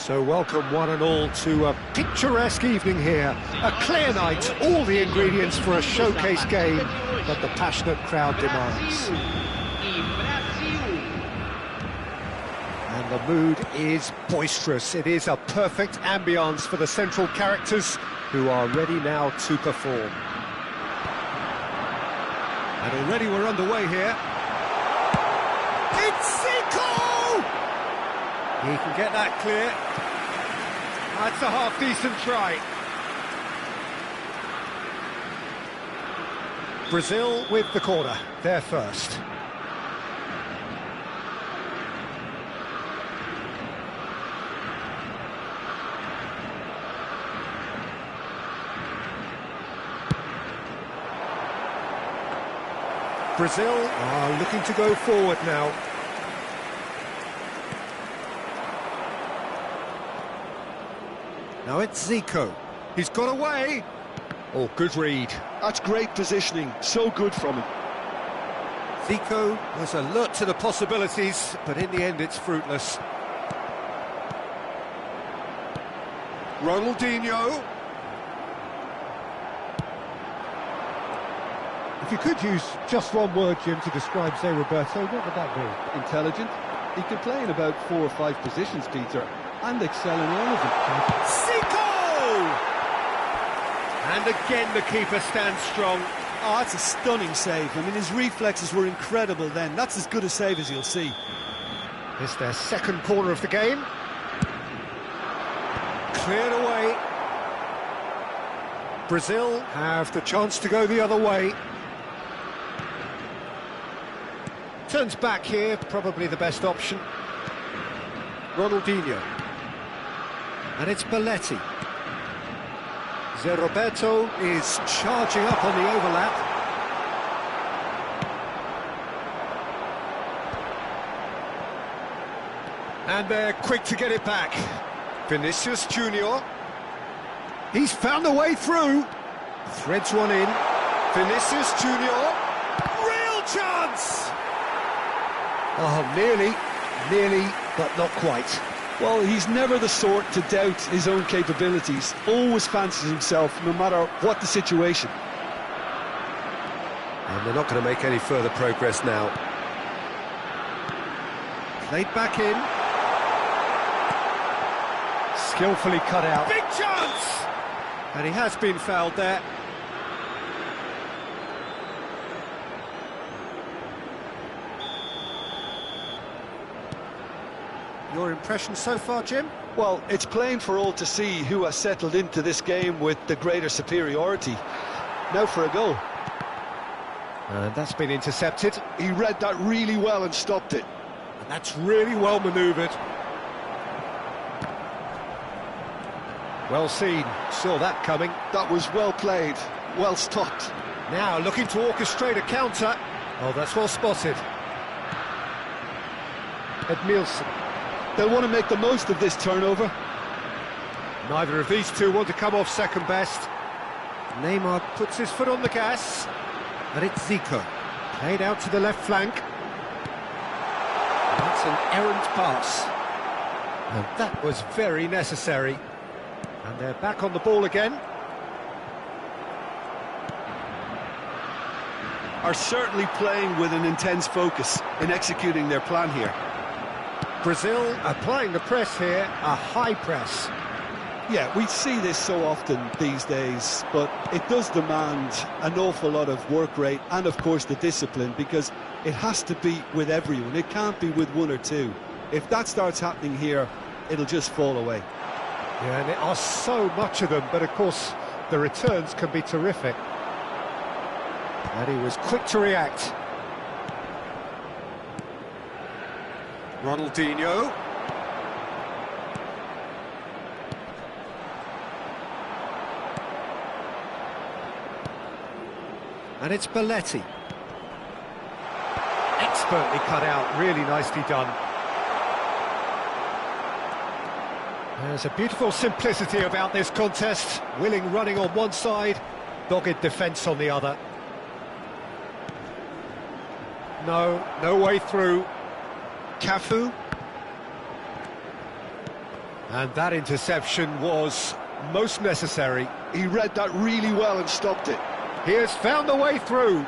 So welcome one and all to a picturesque evening here. A clear night, all the ingredients for a showcase game that the passionate crowd demands. And the mood is boisterous. It is a perfect ambience for the central characters who are ready now to perform. And already we're underway here. It's Zico! He can get that clear. That's a half-decent try. Brazil with the corner, they're first. Brazil are looking to go forward now. Now it's Zico. He's got away. Oh, good read. That's great positioning, so good from him. Zico was alert to the possibilities, but in the end it's fruitless. Ronaldinho. If you could use just one word, Jim, to describe, say, Roberto, what would that be? Intelligent. He can play in about 4 or 5 positions, Peter, and excel in all of them. Zico! And again the keeper stands strong. Oh, that's a stunning save. I mean, his reflexes were incredible then. That's as good a save as you'll see. It's their second corner of the game. Cleared away. Brazil have the chance to go the other way. Turns back here, probably the best option. Ronaldinho. And it's Belletti. Zé Roberto is charging up on the overlap. And they're quick to get it back. Vinicius Junior. He's found a way through. Threads one in. Vinicius Junior. Real chance! Oh, nearly, but not quite. Well, he's never the sort to doubt his own capabilities. Always fancies himself, no matter what the situation. And they're not going to make any further progress now. Played back in. Skillfully cut out. Big chance! And he has been fouled there. Your impression so far, Jim? Well, it's plain for all to see who has settled into this game with the greater superiority. Now for a goal. And that's been intercepted. He read that really well and stopped it. And that's really well manoeuvred. Well seen, saw that coming. That was well played, well stopped. Now looking to orchestrate a counter. Oh, that's well spotted. Edmilson. They'll want to make the most of this turnover. Neither of these two want to come off second best. Neymar puts his foot on the gas. And it's Zico. Played out to the left flank. That's an errant pass. And that was very necessary. And they're back on the ball again. Are certainly playing with an intense focus in executing their plan here. Brazil applying the press here, a high press. Yeah, we see this so often these days, but it does demand an awful lot of work rate and, of course, the discipline, because it has to be with everyone. It can't be with one or two. If that starts happening here, it'll just fall away. Yeah, and there are so much of them, but of course the returns can be terrific. And he was quick to react. Ronaldinho. And it's Belletti. Expertly cut out, really nicely done. There's a beautiful simplicity about this contest. Willing running on one side, dogged defence on the other. No way through. Cafu. And that interception was most necessary. He read that really well and stopped it. He has found the way through.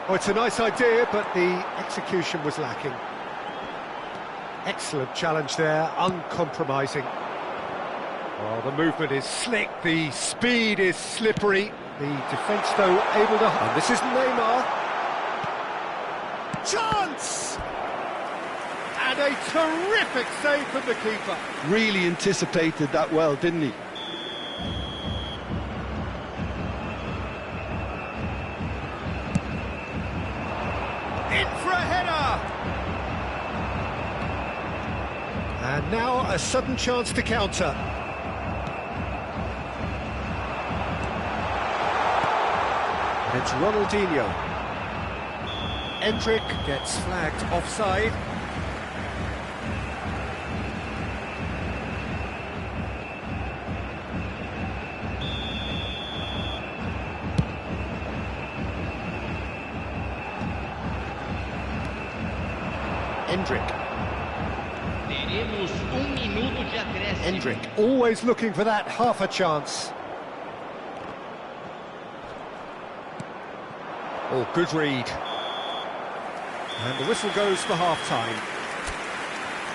Oh, it's a nice idea, but the execution was lacking. Excellent challenge there, uncompromising. Oh, the movement is slick, the speed is slippery. The defence, though, able to... And this is Neymar. Chance! And a terrific save from the keeper. Really anticipated that well, didn't he? In for a header! And now a sudden chance to counter. And it's Ronaldinho. Endrick gets flagged offside. Endrick. Teremos minuto de acréscimo. Endrick, always looking for that half a chance. Oh, good read. And the whistle goes for half-time.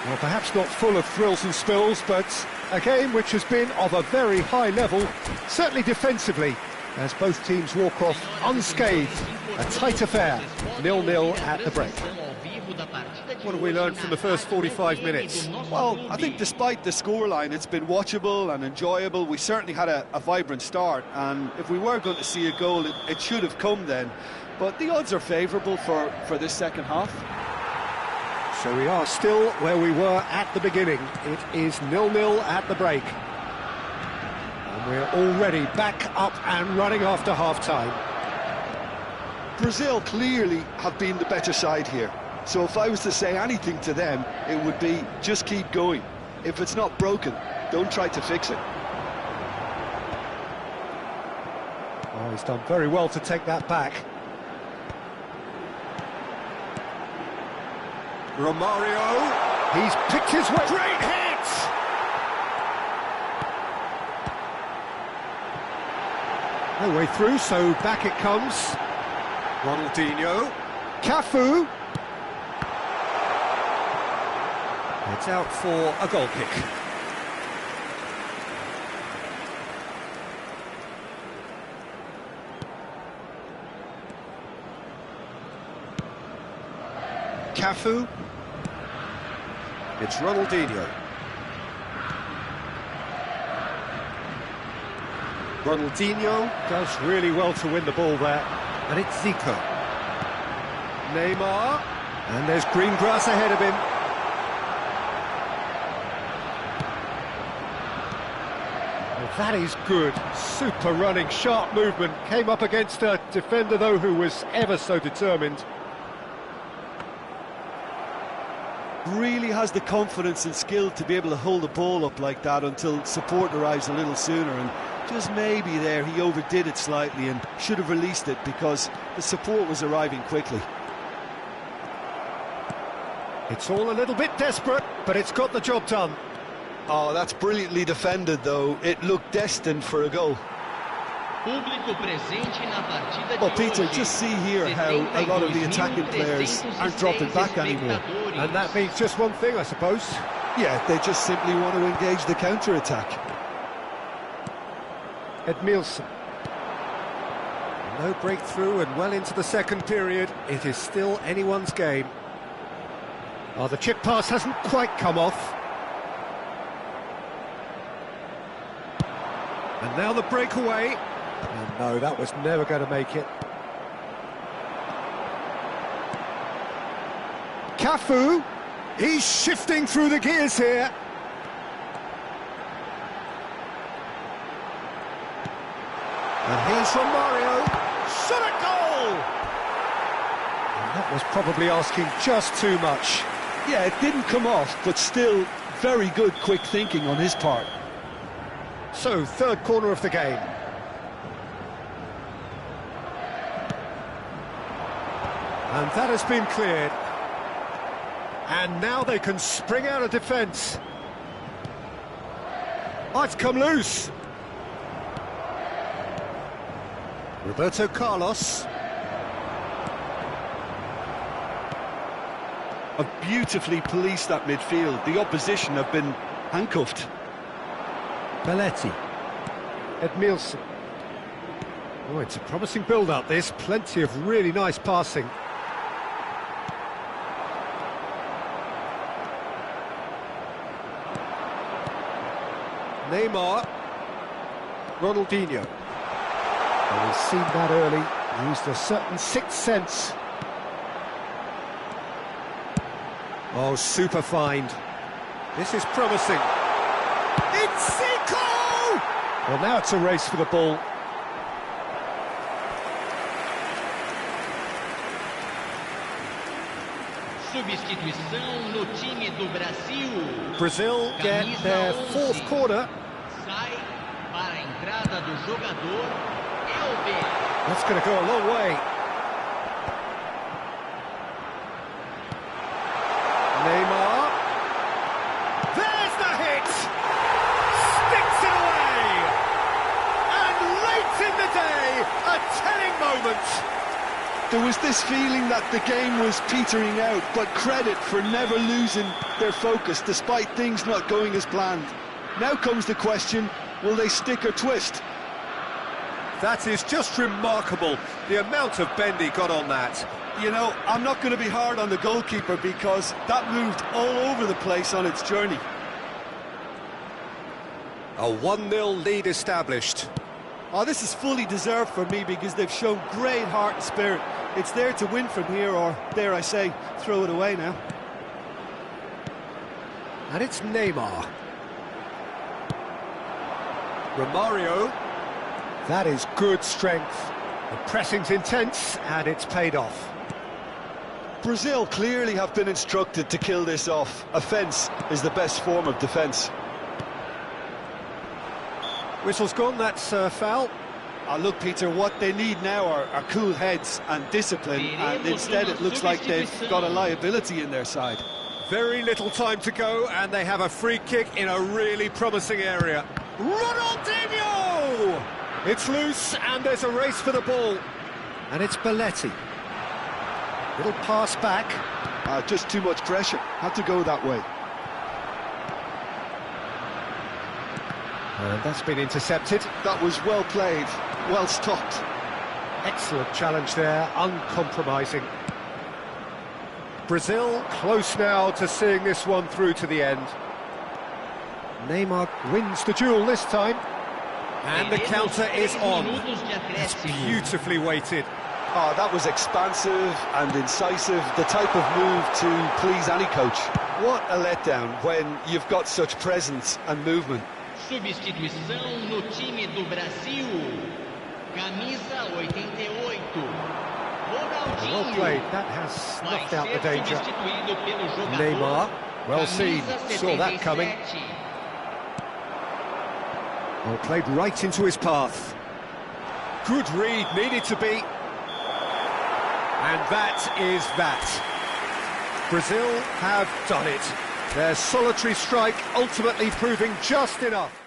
Well, perhaps not full of thrills and spills, but a game which has been of a very high level, certainly defensively, as both teams walk off unscathed. A tight affair, 0-0 at the break. What have we learned from the first 45 minutes? Well, I think despite the scoreline, it's been watchable and enjoyable. We certainly had a vibrant start, and if we were going to see a goal, it should have come then. But the odds are favourable for this second half. So we are still where we were at the beginning. It is 0-0 at the break. And we're already back up and running after half-time. Brazil clearly have been the better side here. So if I was to say anything to them, it would be just keep going. If it's not broken, don't try to fix it. Oh, he's done very well to take that back. Romario, he's picked his way. Great hit! No way through, so back it comes. Ronaldinho, Cafu. It's out for a goal kick. Cafu. It's Ronaldinho. Ronaldinho does really well to win the ball there. And it's Zico. Neymar. And there's green grass ahead of him. Well, that is good. Super running, sharp movement. Came up against a defender, though, who was ever so determined. Really has the confidence and skill to be able to hold the ball up like that until support arrives a little sooner, and just maybe there he overdid it slightly and should have released it because the support was arriving quickly. It's all a little bit desperate, but it's got the job done. Oh, that's brilliantly defended, though. It looked destined for a goal. Well, Peter, just see here how a lot of the attacking players aren't dropping back anymore. And that means just one thing, I suppose. Yeah, they just simply want to engage the counter-attack. Edmilson. No breakthrough and well into the second period. It is still anyone's game. Oh, the chip pass hasn't quite come off. And now the breakaway. And no, that was never going to make it. Cafu, he's shifting through the gears here. And here's Romario, shot at goal! And that was probably asking just too much. Yeah, it didn't come off, but still very good quick thinking on his part. So, third corner of the game. And that has been cleared. And now they can spring out of defence. Oh, it's come loose. Roberto Carlos. Have beautifully policed that midfield. The opposition have been handcuffed. Belletti. Edmilson. Oh, it's a promising build-up, this. Plenty of really nice passing. Neymar. Ronaldinho. Well, he's seen that early, used a certain sixth sense. Oh, super find. This is promising. It's Zico! Well, now it's a race for the ball. Substituição no time do Brasil. Brazil get their fourth corner. Sai para a entrada do jogador Elber. That's going to go a long way. Neymar. There's the hit! Sticks it away! And late in the day, a telling moment. There was this feeling that the game was petering out, but credit for never losing their focus despite things not going as planned. Now comes the question, will they stick or twist? That is just remarkable, the amount of bend he got on that. You know, I'm not going to be hard on the goalkeeper because that moved all over the place on its journey. A 1-0 lead established. Oh, this is fully deserved for me because they've shown great heart and spirit. It's there to win from here, or, dare I say, throw it away now. And it's Neymar. Romario. That is good strength. The pressing's intense, and it's paid off. Brazil clearly have been instructed to kill this off. Offence is the best form of defence. Whistle's gone, that's foul. Oh, look, Peter, what they need now are cool heads and discipline, and instead it looks like they've got a liability in their side. Very little time to go, and they have a free kick in a really promising area. Ronaldinho! It's loose, and there's a race for the ball. And it's Belletti. Little pass back. Just too much pressure. Had to go that way. And that's been intercepted. That was well played, well stopped. Excellent challenge there, uncompromising. Brazil close now to seeing this one through to the end. Neymar wins the duel this time. And the counter is on. It's beautifully weighted. Oh, that was expansive and incisive, the type of move to please any coach. What a letdown when you've got such presence and movement. Substituição no time do Brasil. Camisa 88. Ronaldinho. Well played, that has snuffed out the danger. Substituído pelo jogador. Neymar, well seen, Camisa saw that coming. 77. Well, played right into his path. Good read, needed to be. And that is that. Brazil have done it. Their solitary strike ultimately proving just enough.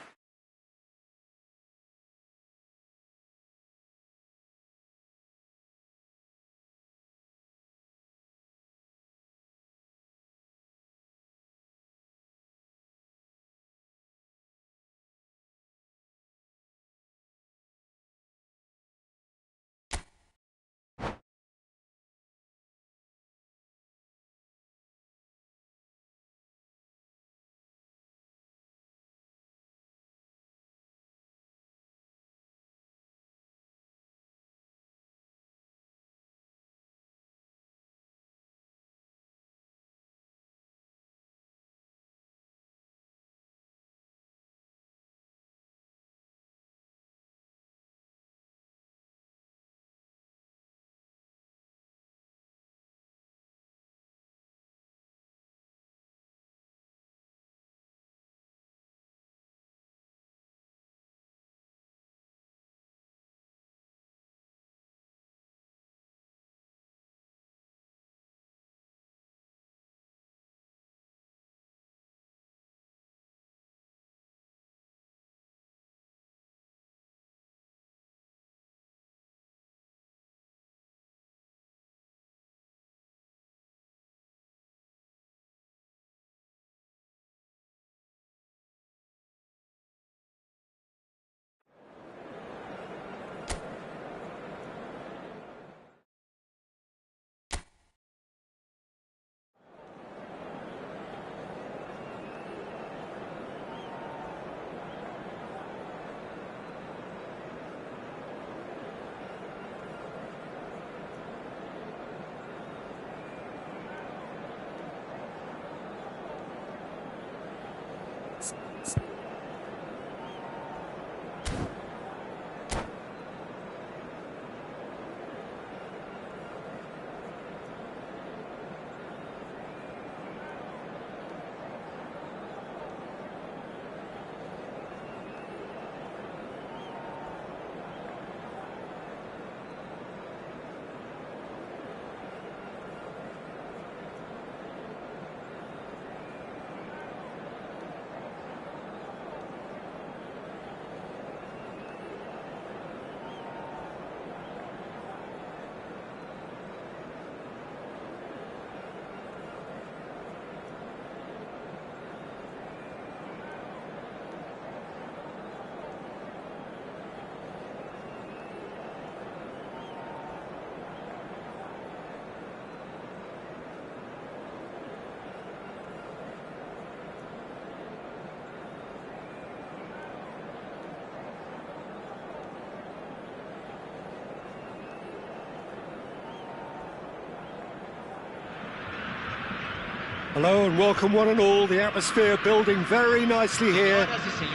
Hello and welcome one and all. The atmosphere building very nicely here.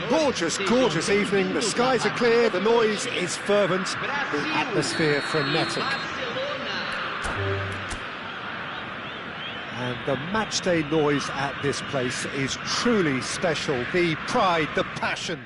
Gorgeous, gorgeous evening. The skies are clear, the noise is fervent, the atmosphere frenetic. And the matchday noise at this place is truly special. The pride, the passion.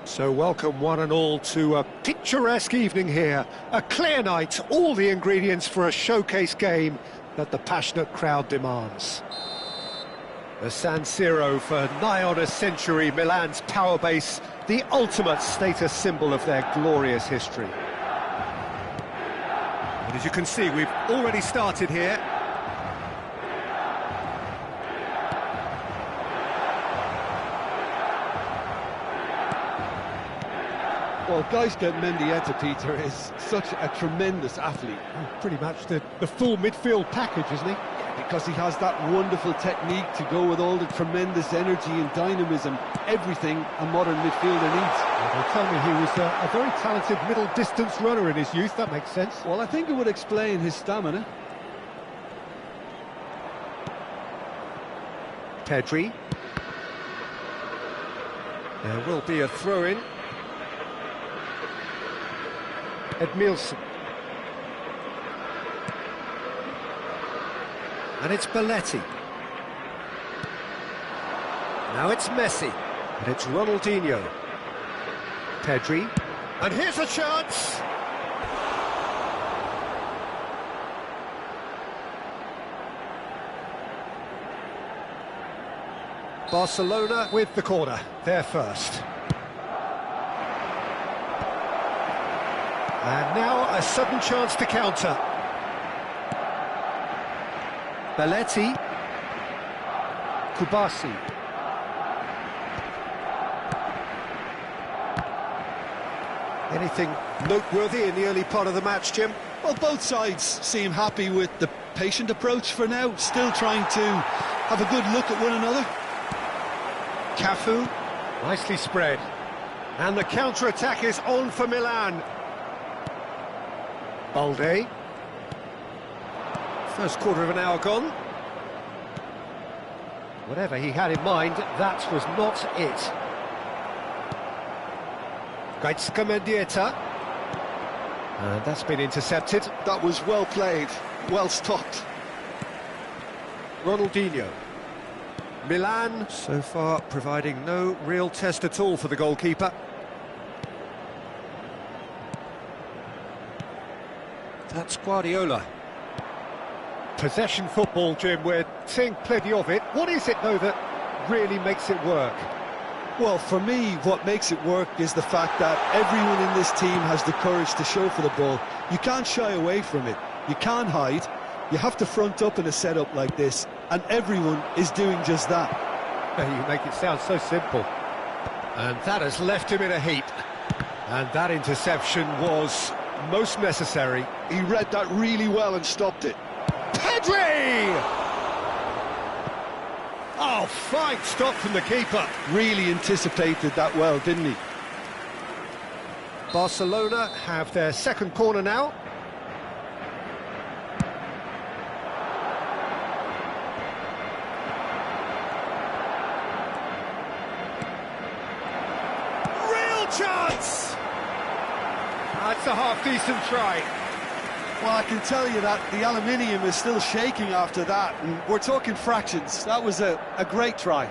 So welcome one and all to a picturesque evening here. A clear night, all the ingredients for a showcase game that the passionate crowd demands. The San Siro for nigh on a century, Milan's power base, the ultimate status symbol of their glorious history. And as you can see, we've already started here. Well, Gaizka Mendieta, Peter, is such a tremendous athlete. Pretty much the full midfield package, isn't he? Because he has that wonderful technique to go with all the tremendous energy and dynamism, everything a modern midfielder needs. Well, they tell me he was a very talented middle-distance runner in his youth. That makes sense. Well, I think it would explain his stamina. Pedri. There will be a throw-in. Edmilson. And it's Belletti. Now it's Messi. And it's Ronaldinho. Pedri. And here's a chance! Barcelona with the corner. They're first. And now a sudden chance to counter. Belletti. Kubasi. Anything noteworthy in the early part of the match, Jim? Well, both sides seem happy with the patient approach for now, still trying to have a good look at one another. Cafu. Nicely spread. And the counter-attack is on for Milan. Balde. First quarter of an hour gone. Whatever he had in mind, that was not it. Gaizka Mendieta. And that's been intercepted. That was well played, well stopped. Ronaldinho. Milan, so far, providing no real test at all for the goalkeeper. That's Guardiola. Possession football, Jim, we're seeing plenty of it. What is it, though, that really makes it work? Well, for me, what makes it work is the fact that everyone in this team has the courage to show for the ball. You can't shy away from it. You can't hide. You have to front up in a setup like this, and everyone is doing just that. You make it sound so simple. And that has left him in a heap. And that interception was most necessary. He read that really well and stopped it. Pedri! Oh, fine stop from the keeper. Really anticipated that well, didn't he? Barcelona have their second corner now. Real chance! That's a half-decent try. Well, I can tell you that the aluminium is still shaking after that, and we're talking fractions. That was a great try.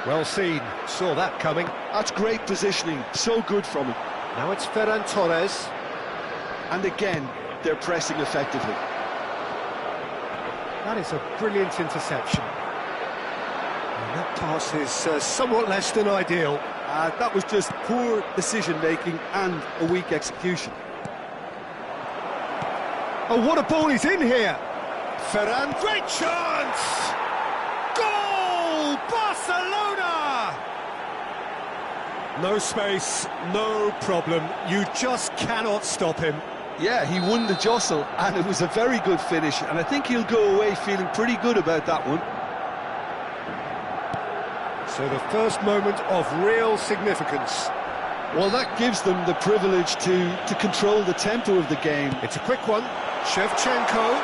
Well seen, saw that coming. That's great positioning, so good from him. Now it's Ferran Torres. And again, they're pressing effectively. That is a brilliant interception. And that pass is somewhat less than ideal. That was just poor decision-making and a weak execution. Oh, what a ball is in here! Ferran, great chance! Goal! Barcelona! No space, no problem. You just cannot stop him. Yeah, he won the jostle, and it was a very good finish, and I think he'll go away feeling pretty good about that one. So the first moment of real significance. Well, that gives them the privilege to control the tempo of the game. It's a quick one. Shevchenko.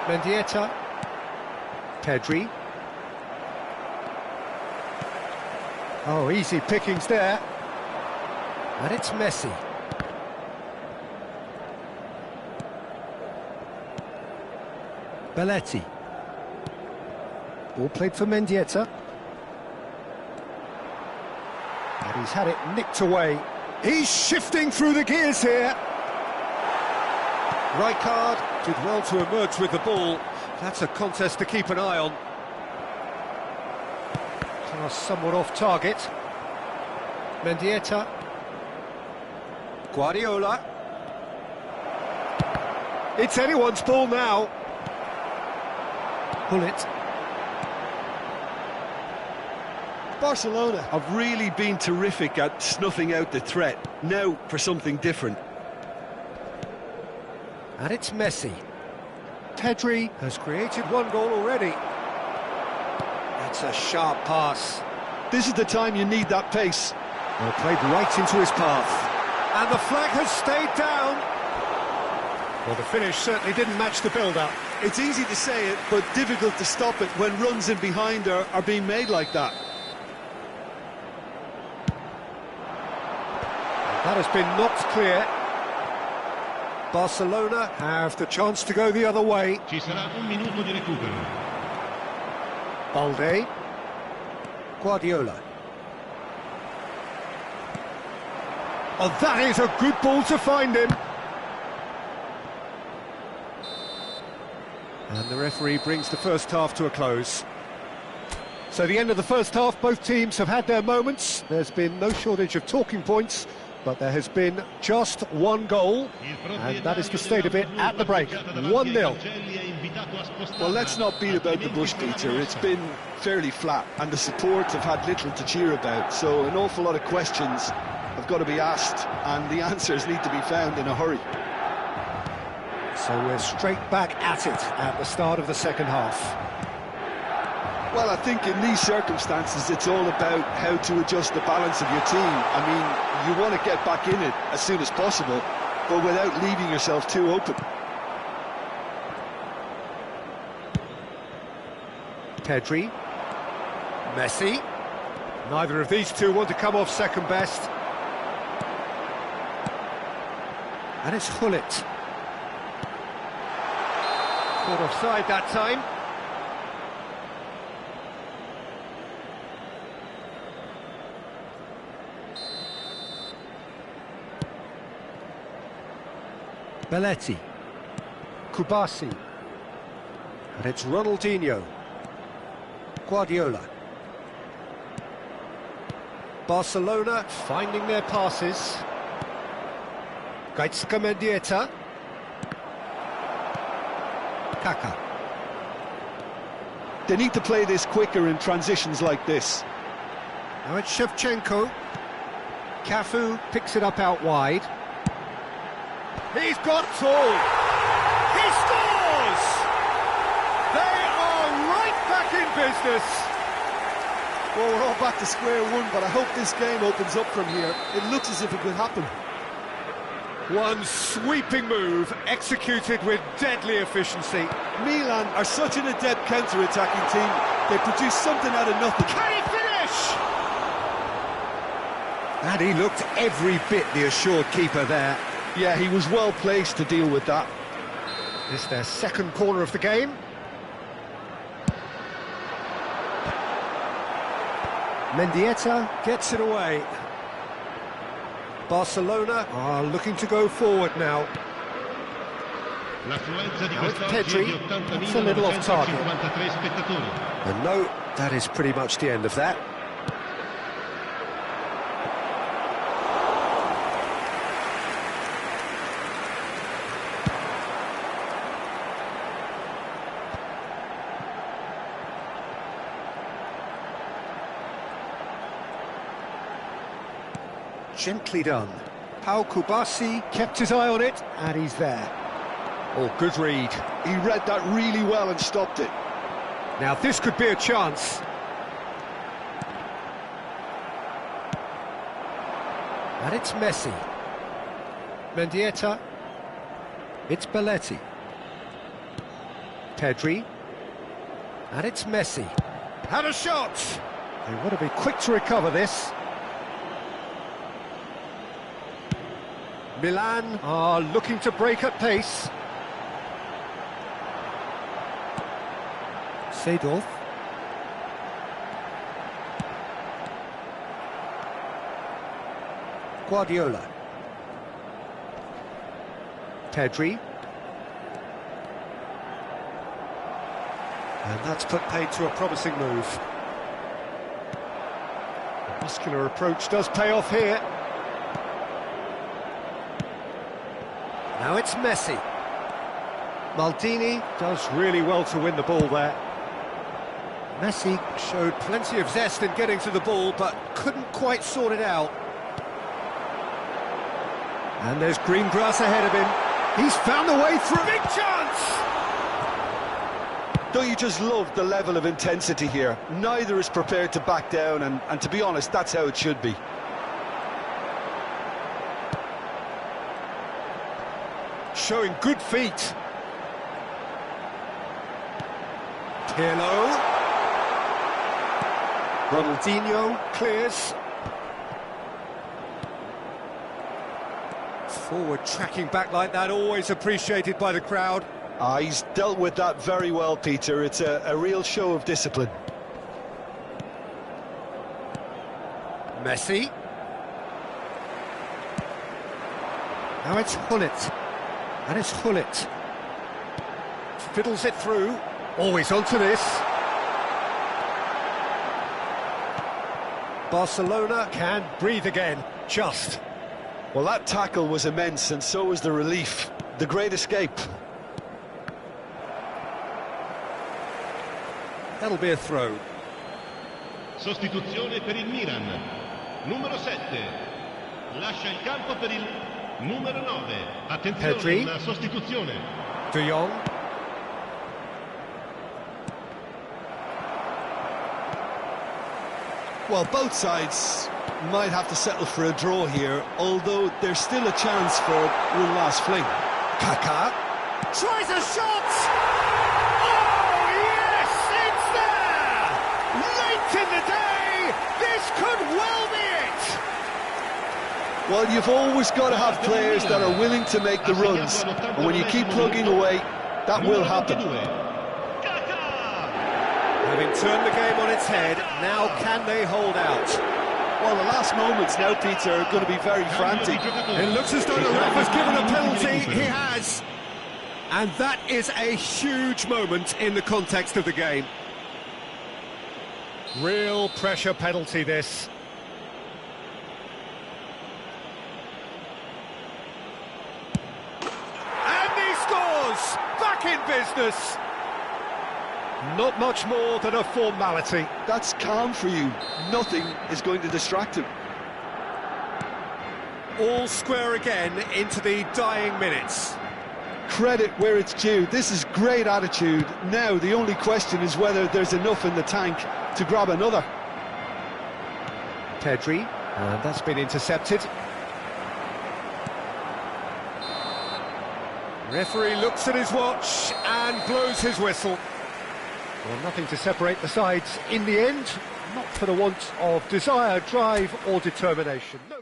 Mendieta. Pedri. Oh, easy pickings there. And it's Messi. Belletti. Ball played for Mendieta. And he's had it nicked away. He's shifting through the gears here. Rijkaard did well to emerge with the ball. That's a contest to keep an eye on. Pass somewhat off target. Mendieta. Guardiola. It's anyone's ball now. Bullet. Barcelona have really been terrific at snuffing out the threat. Now for something different. And it's Messi. Pedri has created one goal already. That's a sharp pass. This is the time you need that pace. Well, played right into his path. And the flag has stayed down. Well, the finish certainly didn't match the build-up. It's easy to say it, but difficult to stop it when runs in behind are being made like that. That has been knocked clear. Barcelona have the chance to go the other way. Ci sarà un minuto di recupero. Balde. Guardiola. Oh, that is a good ball to find him. And the referee brings the first half to a close. So the end of the first half, both teams have had their moments. There's been no shortage of talking points, but there has been just one goal, and that is the state of it at the break. 1-0. Well, let's not beat about the bush, Peter. It's been fairly flat, and the support have had little to cheer about, so an awful lot of questions have got to be asked, and the answers need to be found in a hurry. So we're straight back at it at the start of the second half. Well, I think in these circumstances, it's all about how to adjust the balance of your team. I mean, you want to get back in it as soon as possible, but without leaving yourself too open. Pedri. Messi. Neither of these two want to come off second best. And it's Gullit. Caught offside that time. Belletti. Kubasi. And it's Ronaldinho. Guardiola. Barcelona finding their passes. Gaizka Mendieta. Kaká. They need to play this quicker in transitions like this. Now it's Shevchenko. Cafu picks it up out wide. He's got all. He scores! They are right back in business. Well, we're all back to square one, but I hope this game opens up from here. It looks as if it could happen. One sweeping move, executed with deadly efficiency. Milan are such an adept counter-attacking team. They produce something out of nothing. Can he finish? And he looked every bit the assured keeper there. Yeah, he was well placed to deal with that. It's their second corner of the game. Mendieta gets it away. Barcelona are looking to go forward now. Now it's Pedri. It's a little off target. And no, that is pretty much the end of that. Gently done. Pau Kubasi kept his eye on it, and he's there. Oh, good read. He read that really well and stopped it. Now this could be a chance. And it's Messi. Mendieta. It's Belletti. Pedri. And it's Messi. Had a shot! They want to be quick to recover this. Milan are looking to break at pace. Seedorf. Guardiola. Pedri. And that's put paid to a promising move. The muscular approach does pay off here. Now it's Messi. Maldini does really well to win the ball there. Messi showed plenty of zest in getting to the ball, but couldn't quite sort it out. And there's green grass ahead of him. He's found the way through. Big chance! Don't you just love the level of intensity here? Neither is prepared to back down, and to be honest, that's how it should be. Showing good feet. Pirlo. Ronaldinho clears. Forward tracking back like that, always appreciated by the crowd. He's dealt with that very well, Peter. It's a real show of discipline. Messi. Now it's Gullit. And it's Gullit. Fiddles it through. Always onto this. Barcelona can breathe again. Just. Well, that tackle was immense, and so was the relief. The great escape. That'll be a throw. Sostituzione per il Milan. Numero 7. Lascia il campo per il Numero 9. Attenzione, Pedri. una sostituzione. De Jong. Well, both sides might have to settle for a draw here, although there's still a chance for one last fling. Kaká tries a shot! Oh, yes, it's there! Late in the day, this could well be it! Well, you've always got to have players that are willing to make the runs, and when you keep plugging away, that will happen. Having turned the game on its head, now can they hold out? Well, the last moments now, Peter, are going to be very frantic. It looks as though the ref has given a penalty. He has. And that is a huge moment in the context of the game. Real pressure penalty, this. And he scores! Back in business! Not much more than a formality. That's calm for you. Nothing is going to distract him. All square again into the dying minutes. Credit where it's due. This is great attitude. Now, the only question is whether there's enough in the tank to grab another. Pedri, and that's been intercepted. Referee looks at his watch and blows his whistle. Well, nothing to separate the sides in the end, not for the want of desire, drive or determination. No.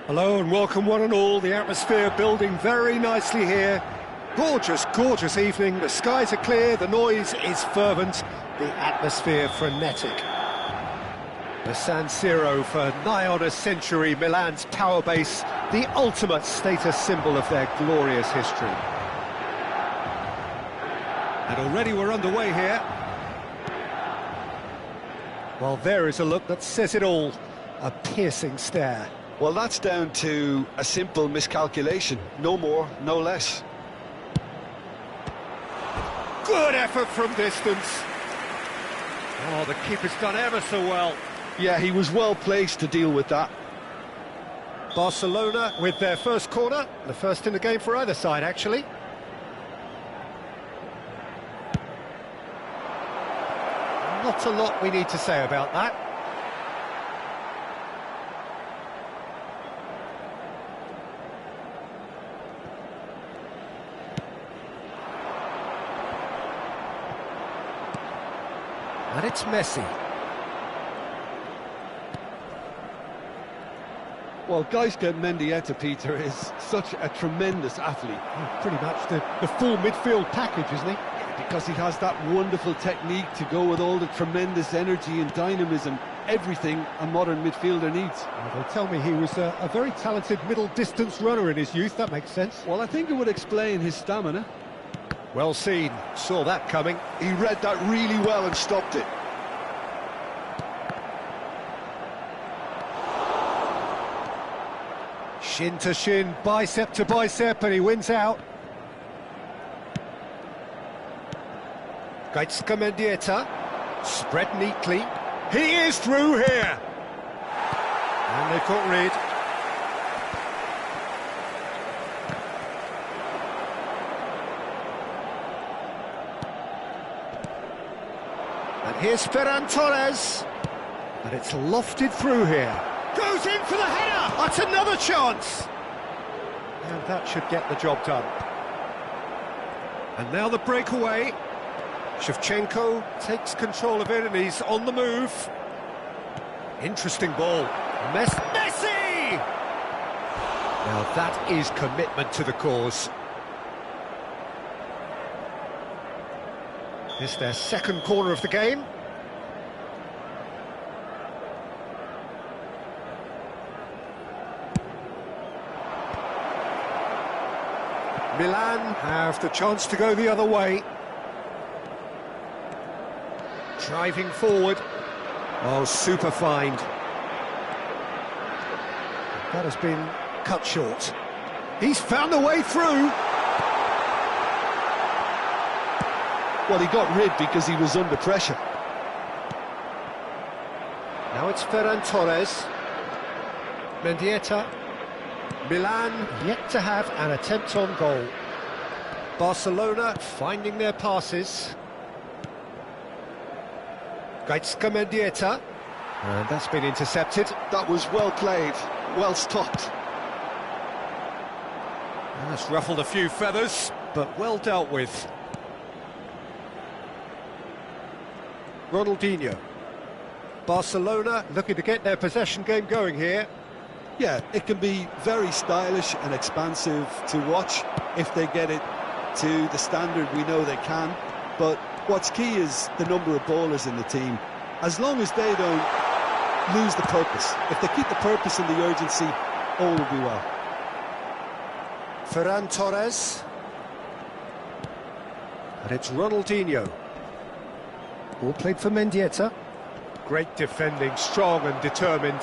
Hello and welcome one and all. The atmosphere building very nicely here. Gorgeous, gorgeous evening. The skies are clear, the noise is fervent, the atmosphere frenetic. The San Siro for nigh on a century, Milan's power base, the ultimate status symbol of their glorious history. And already we're underway here. Well, there is a look that says it all, a piercing stare. Well, that's down to a simple miscalculation. No more, no less. Good effort from distance. Oh, the keeper's done ever so well. Yeah, he was well placed to deal with that. Barcelona with their first corner, the first in the game for either side, actually. Not a lot we need to say about that. And it's Messi. Well, Gaizka Mendieta, Peter, is such a tremendous athlete. Pretty much the full midfield package, isn't he? Because he has that wonderful technique to go with all the tremendous energy and dynamism, everything a modern midfielder needs. Well, they tell me he was a very talented middle-distance runner in his youth. That makes sense. Well, I think it would explain his stamina. Well seen, saw that coming. He read that really well and stopped it. Shin to shin, bicep to bicep, and he wins out. Gaizka Mendieta, spread neatly. He is through here! And they've got rid. And here's Ferran Torres. And it's lofted through here. Goes in for the header! That's another chance! And that should get the job done. And now the breakaway. Shevchenko takes control of it and he's on the move. Interesting ball. Messi! Now that is commitment to the cause. It's their second corner of the game. Milan have the chance to go the other way. Driving forward. Oh, super find. That has been cut short. He's found a way through. Well, he got rid because he was under pressure. Now it's Ferran Torres. Mendieta. Milan yet to have an attempt on goal. Barcelona finding their passes. Gaizka Mendieta. And that's been intercepted. That was well played, well stopped. And that's ruffled a few feathers, but well dealt with. Ronaldinho. Barcelona looking to get their possession game going here. Yeah, it can be very stylish and expansive to watch if they get it to the standard we know they can. But what's key is the number of ballers in the team. As long as they don't lose the purpose, if they keep the purpose and the urgency, all will be well. Ferran Torres. And it's Ronaldinho. All played for Mendieta. Great defending, strong and determined.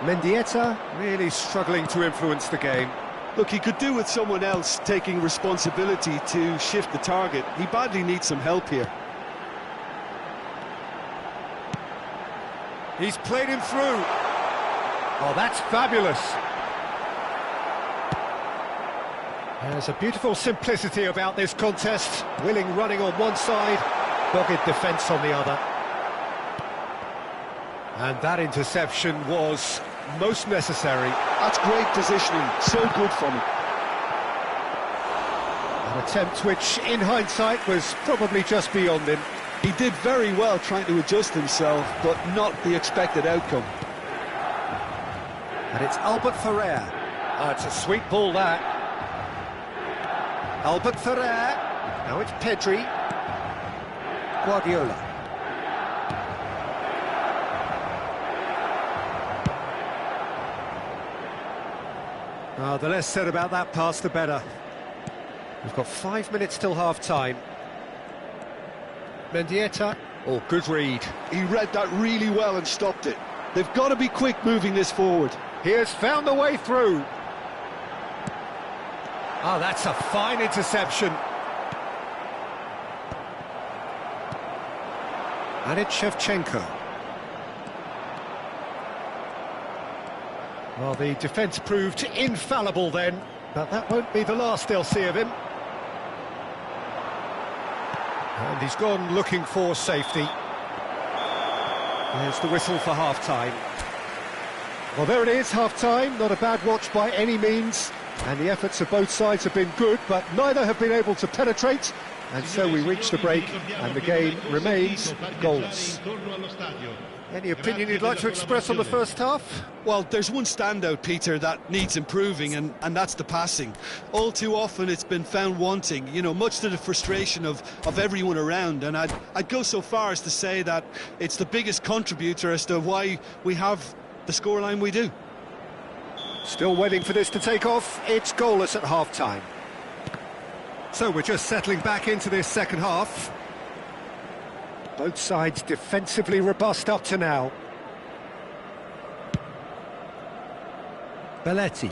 Mendieta really struggling to influence the game. Look, he could do with someone else taking responsibility to shift the target. He badly needs some help here. He's played him through. Oh, that's fabulous. There's a beautiful simplicity about this contest. Willing running on one side, dogged defence on the other. And that interception was most necessary. That's great positioning, so good from him. An attempt which, in hindsight, was probably just beyond him. He did very well trying to adjust himself, but not the expected outcome. And it's Albert Ferrer. Oh, it's a sweet ball, that. Albert Ferrer. Now it's Pedri. Guardiola. Oh, the less said about that pass, the better. We've got 5 minutes till half-time. Mendieta. Oh, good read. He read that really well and stopped it. They've got to be quick moving this forward. He has found the way through. Oh, that's a fine interception. And it's Shevchenko. Well, the defence proved infallible then, but that won't be the last they'll see of him. And he's gone looking for safety. There's the whistle for half-time. Well, there it is, half-time. Not a bad watch by any means. And the efforts of both sides have been good, but neither have been able to penetrate. And so we reach the break, and the game remains goalless. Any opinion you'd like to express on the first half? Well, there's one standout, Peter, that needs improving, and that's the passing. All too often it's been found wanting, you know, much to the frustration of everyone around. And I'd go so far as to say that it's the biggest contributor as to why we have the scoreline we do. Still waiting for this to take off. It's goalless at half-time. So we're just settling back into this second half. Both sides defensively robust up to now. Belletti.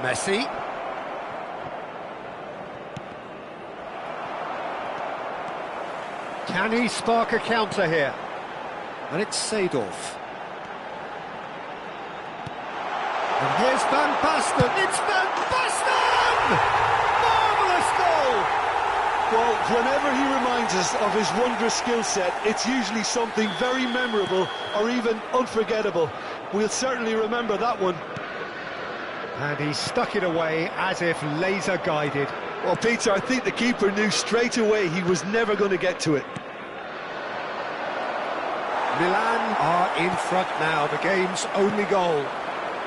Messi. Can he spark a counter here? And it's Seedorf. And here's Van Basten. It's Van Basten! Marvellous goal! Well, whenever he reminds us of his wondrous skill set, it's usually something very memorable or even unforgettable. We'll certainly remember that one. And he stuck it away as if laser-guided. Well, Peter, I think the keeper knew straight away he was never going to get to it. Milan are in front now, the game's only goal.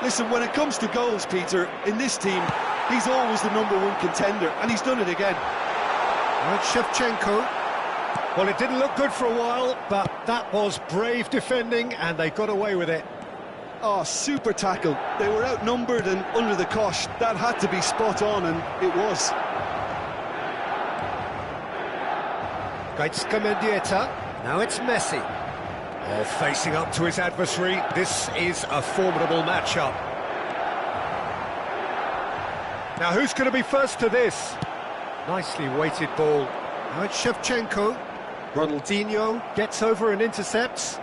Listen, when it comes to goals, Peter, in this team, he's always the #1 contender, and he's done it again. And Shevchenko. Well, it didn't look good for a while, but that was brave defending, and they got away with it. Oh, super tackle. They were outnumbered and under the cosh. That had to be spot on, and it was. Gaizka Mendieta. Now it's Messi. Oh, facing up to his adversary. This is a formidable matchup. Now, who's going to be first to this? Nicely weighted ball. Now it's Shevchenko. Ronaldinho gets over and intercepts.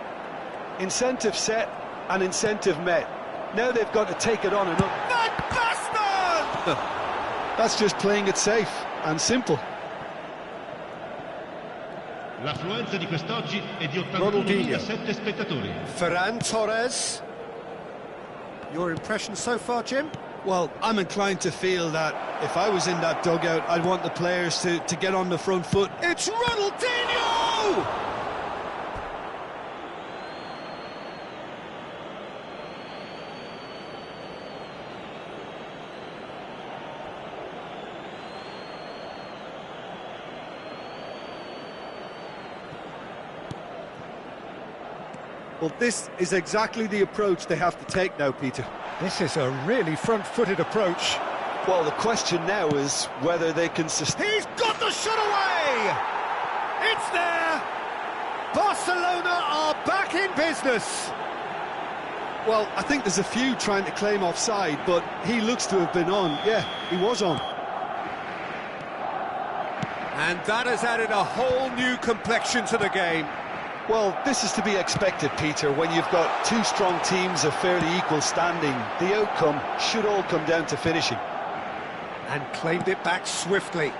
Incentive set and incentive met. Now they've got to take it on and up. Van Basten! That's just playing it safe and simple. L'affluenza di quest'oggi è di Ronaldinho. 81.007 spettatori. Ferran Torres. Your impression so far, Jim? Well, I'm inclined to feel that if I was in that dugout, I'd want the players to get on the front foot. It's Ronaldinho! Well, this is exactly the approach they have to take now, Peter. This is a really front-footed approach. Well, the question now is whether they can sustain. He's got the shot away! It's there! Barcelona are back in business! Well, I think there's a few trying to claim offside, but he looks to have been on. Yeah, he was on. And that has added a whole new complexion to the game. Well, this is to be expected, Peter, when you've got two strong teams of fairly equal standing. The outcome should all come down to finishing. And claimed it back swiftly.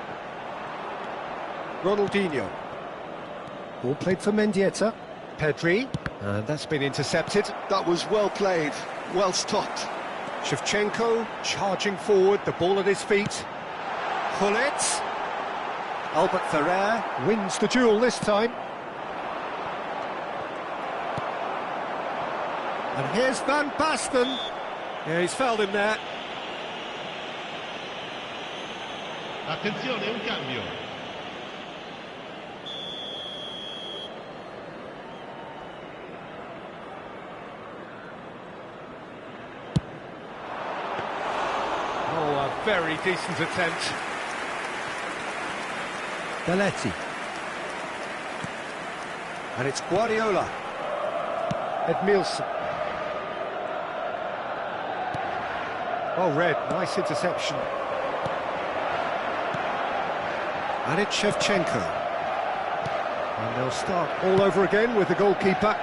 Ronaldinho. Ball played for Mendieta. Pedri. And that's been intercepted. That was well played, well stopped. Shevchenko charging forward, the ball at his feet. Gullit. Albert Ferrer wins the duel this time. And here's Van Basten. Yeah, he's fouled him there. Attenzione, un cambio. Oh, a very decent attempt. Belletti. And it's Guardiola. Edmilson. Oh, Red, nice interception. And it's Shevchenko. And they'll start all over again with the goalkeeper.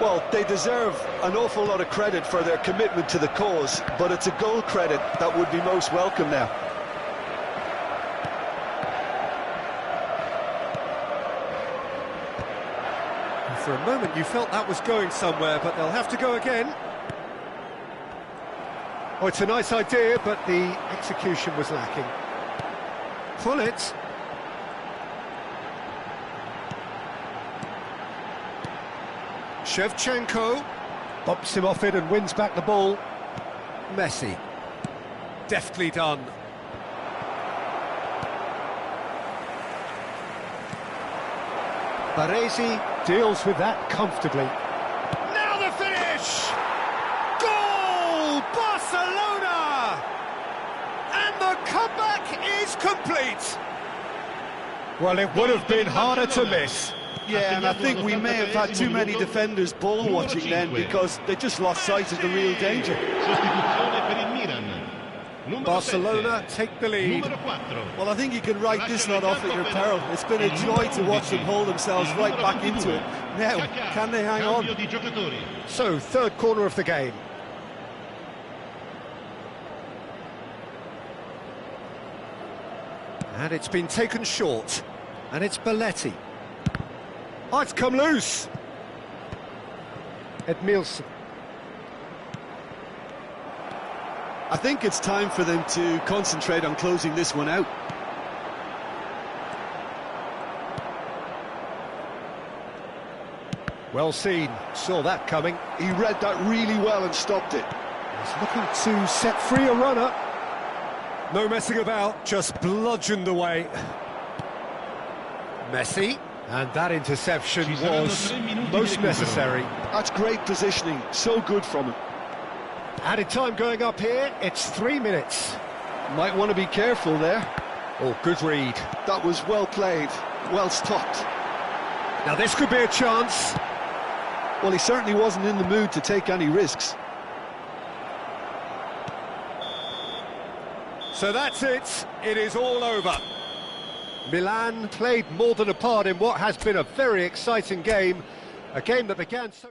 Well, they deserve an awful lot of credit for their commitment to the cause, but it's a goal credit that would be most welcome now. For a moment you felt that was going somewhere, but they'll have to go again. Oh, it's a nice idea, but the execution was lacking. Pullet. Shevchenko bumps him off it and wins back the ball. Messi. Deftly done. Baresi deals with that comfortably. Now the finish! Goal! Barcelona! And the comeback is complete. Well, it would have been harder to miss. Yeah, and I think we may have had too many defenders ball watching then because they just lost sight of the real danger. Sostituzione per il Milan. Numero Barcelona 7. take the lead. Numero 4. Well, I think you can write this lot off at your peril. It's been a joy to watch them hold themselves right back into it. Now, can they hang on? Cambio di giocatori. So, third corner of the game. And it's been taken short. And it's Belletti. Oh, it's come loose. Edmilson. I think it's time for them to concentrate on closing this one out. Well seen. Saw that coming. He read that really well and stopped it. He's looking to set free a runner. No messing about, just bludgeoned away. Messi. And that interception was most necessary. That's great positioning, so good from him. Added time going up here, it's 3 minutes. Might want to be careful there. Oh, good read. That was well played, well stopped. Now this could be a chance. Well, he certainly wasn't in the mood to take any risks. So that's it, it is all over. Milan played more than a part in what has been a very exciting game. A game that began so...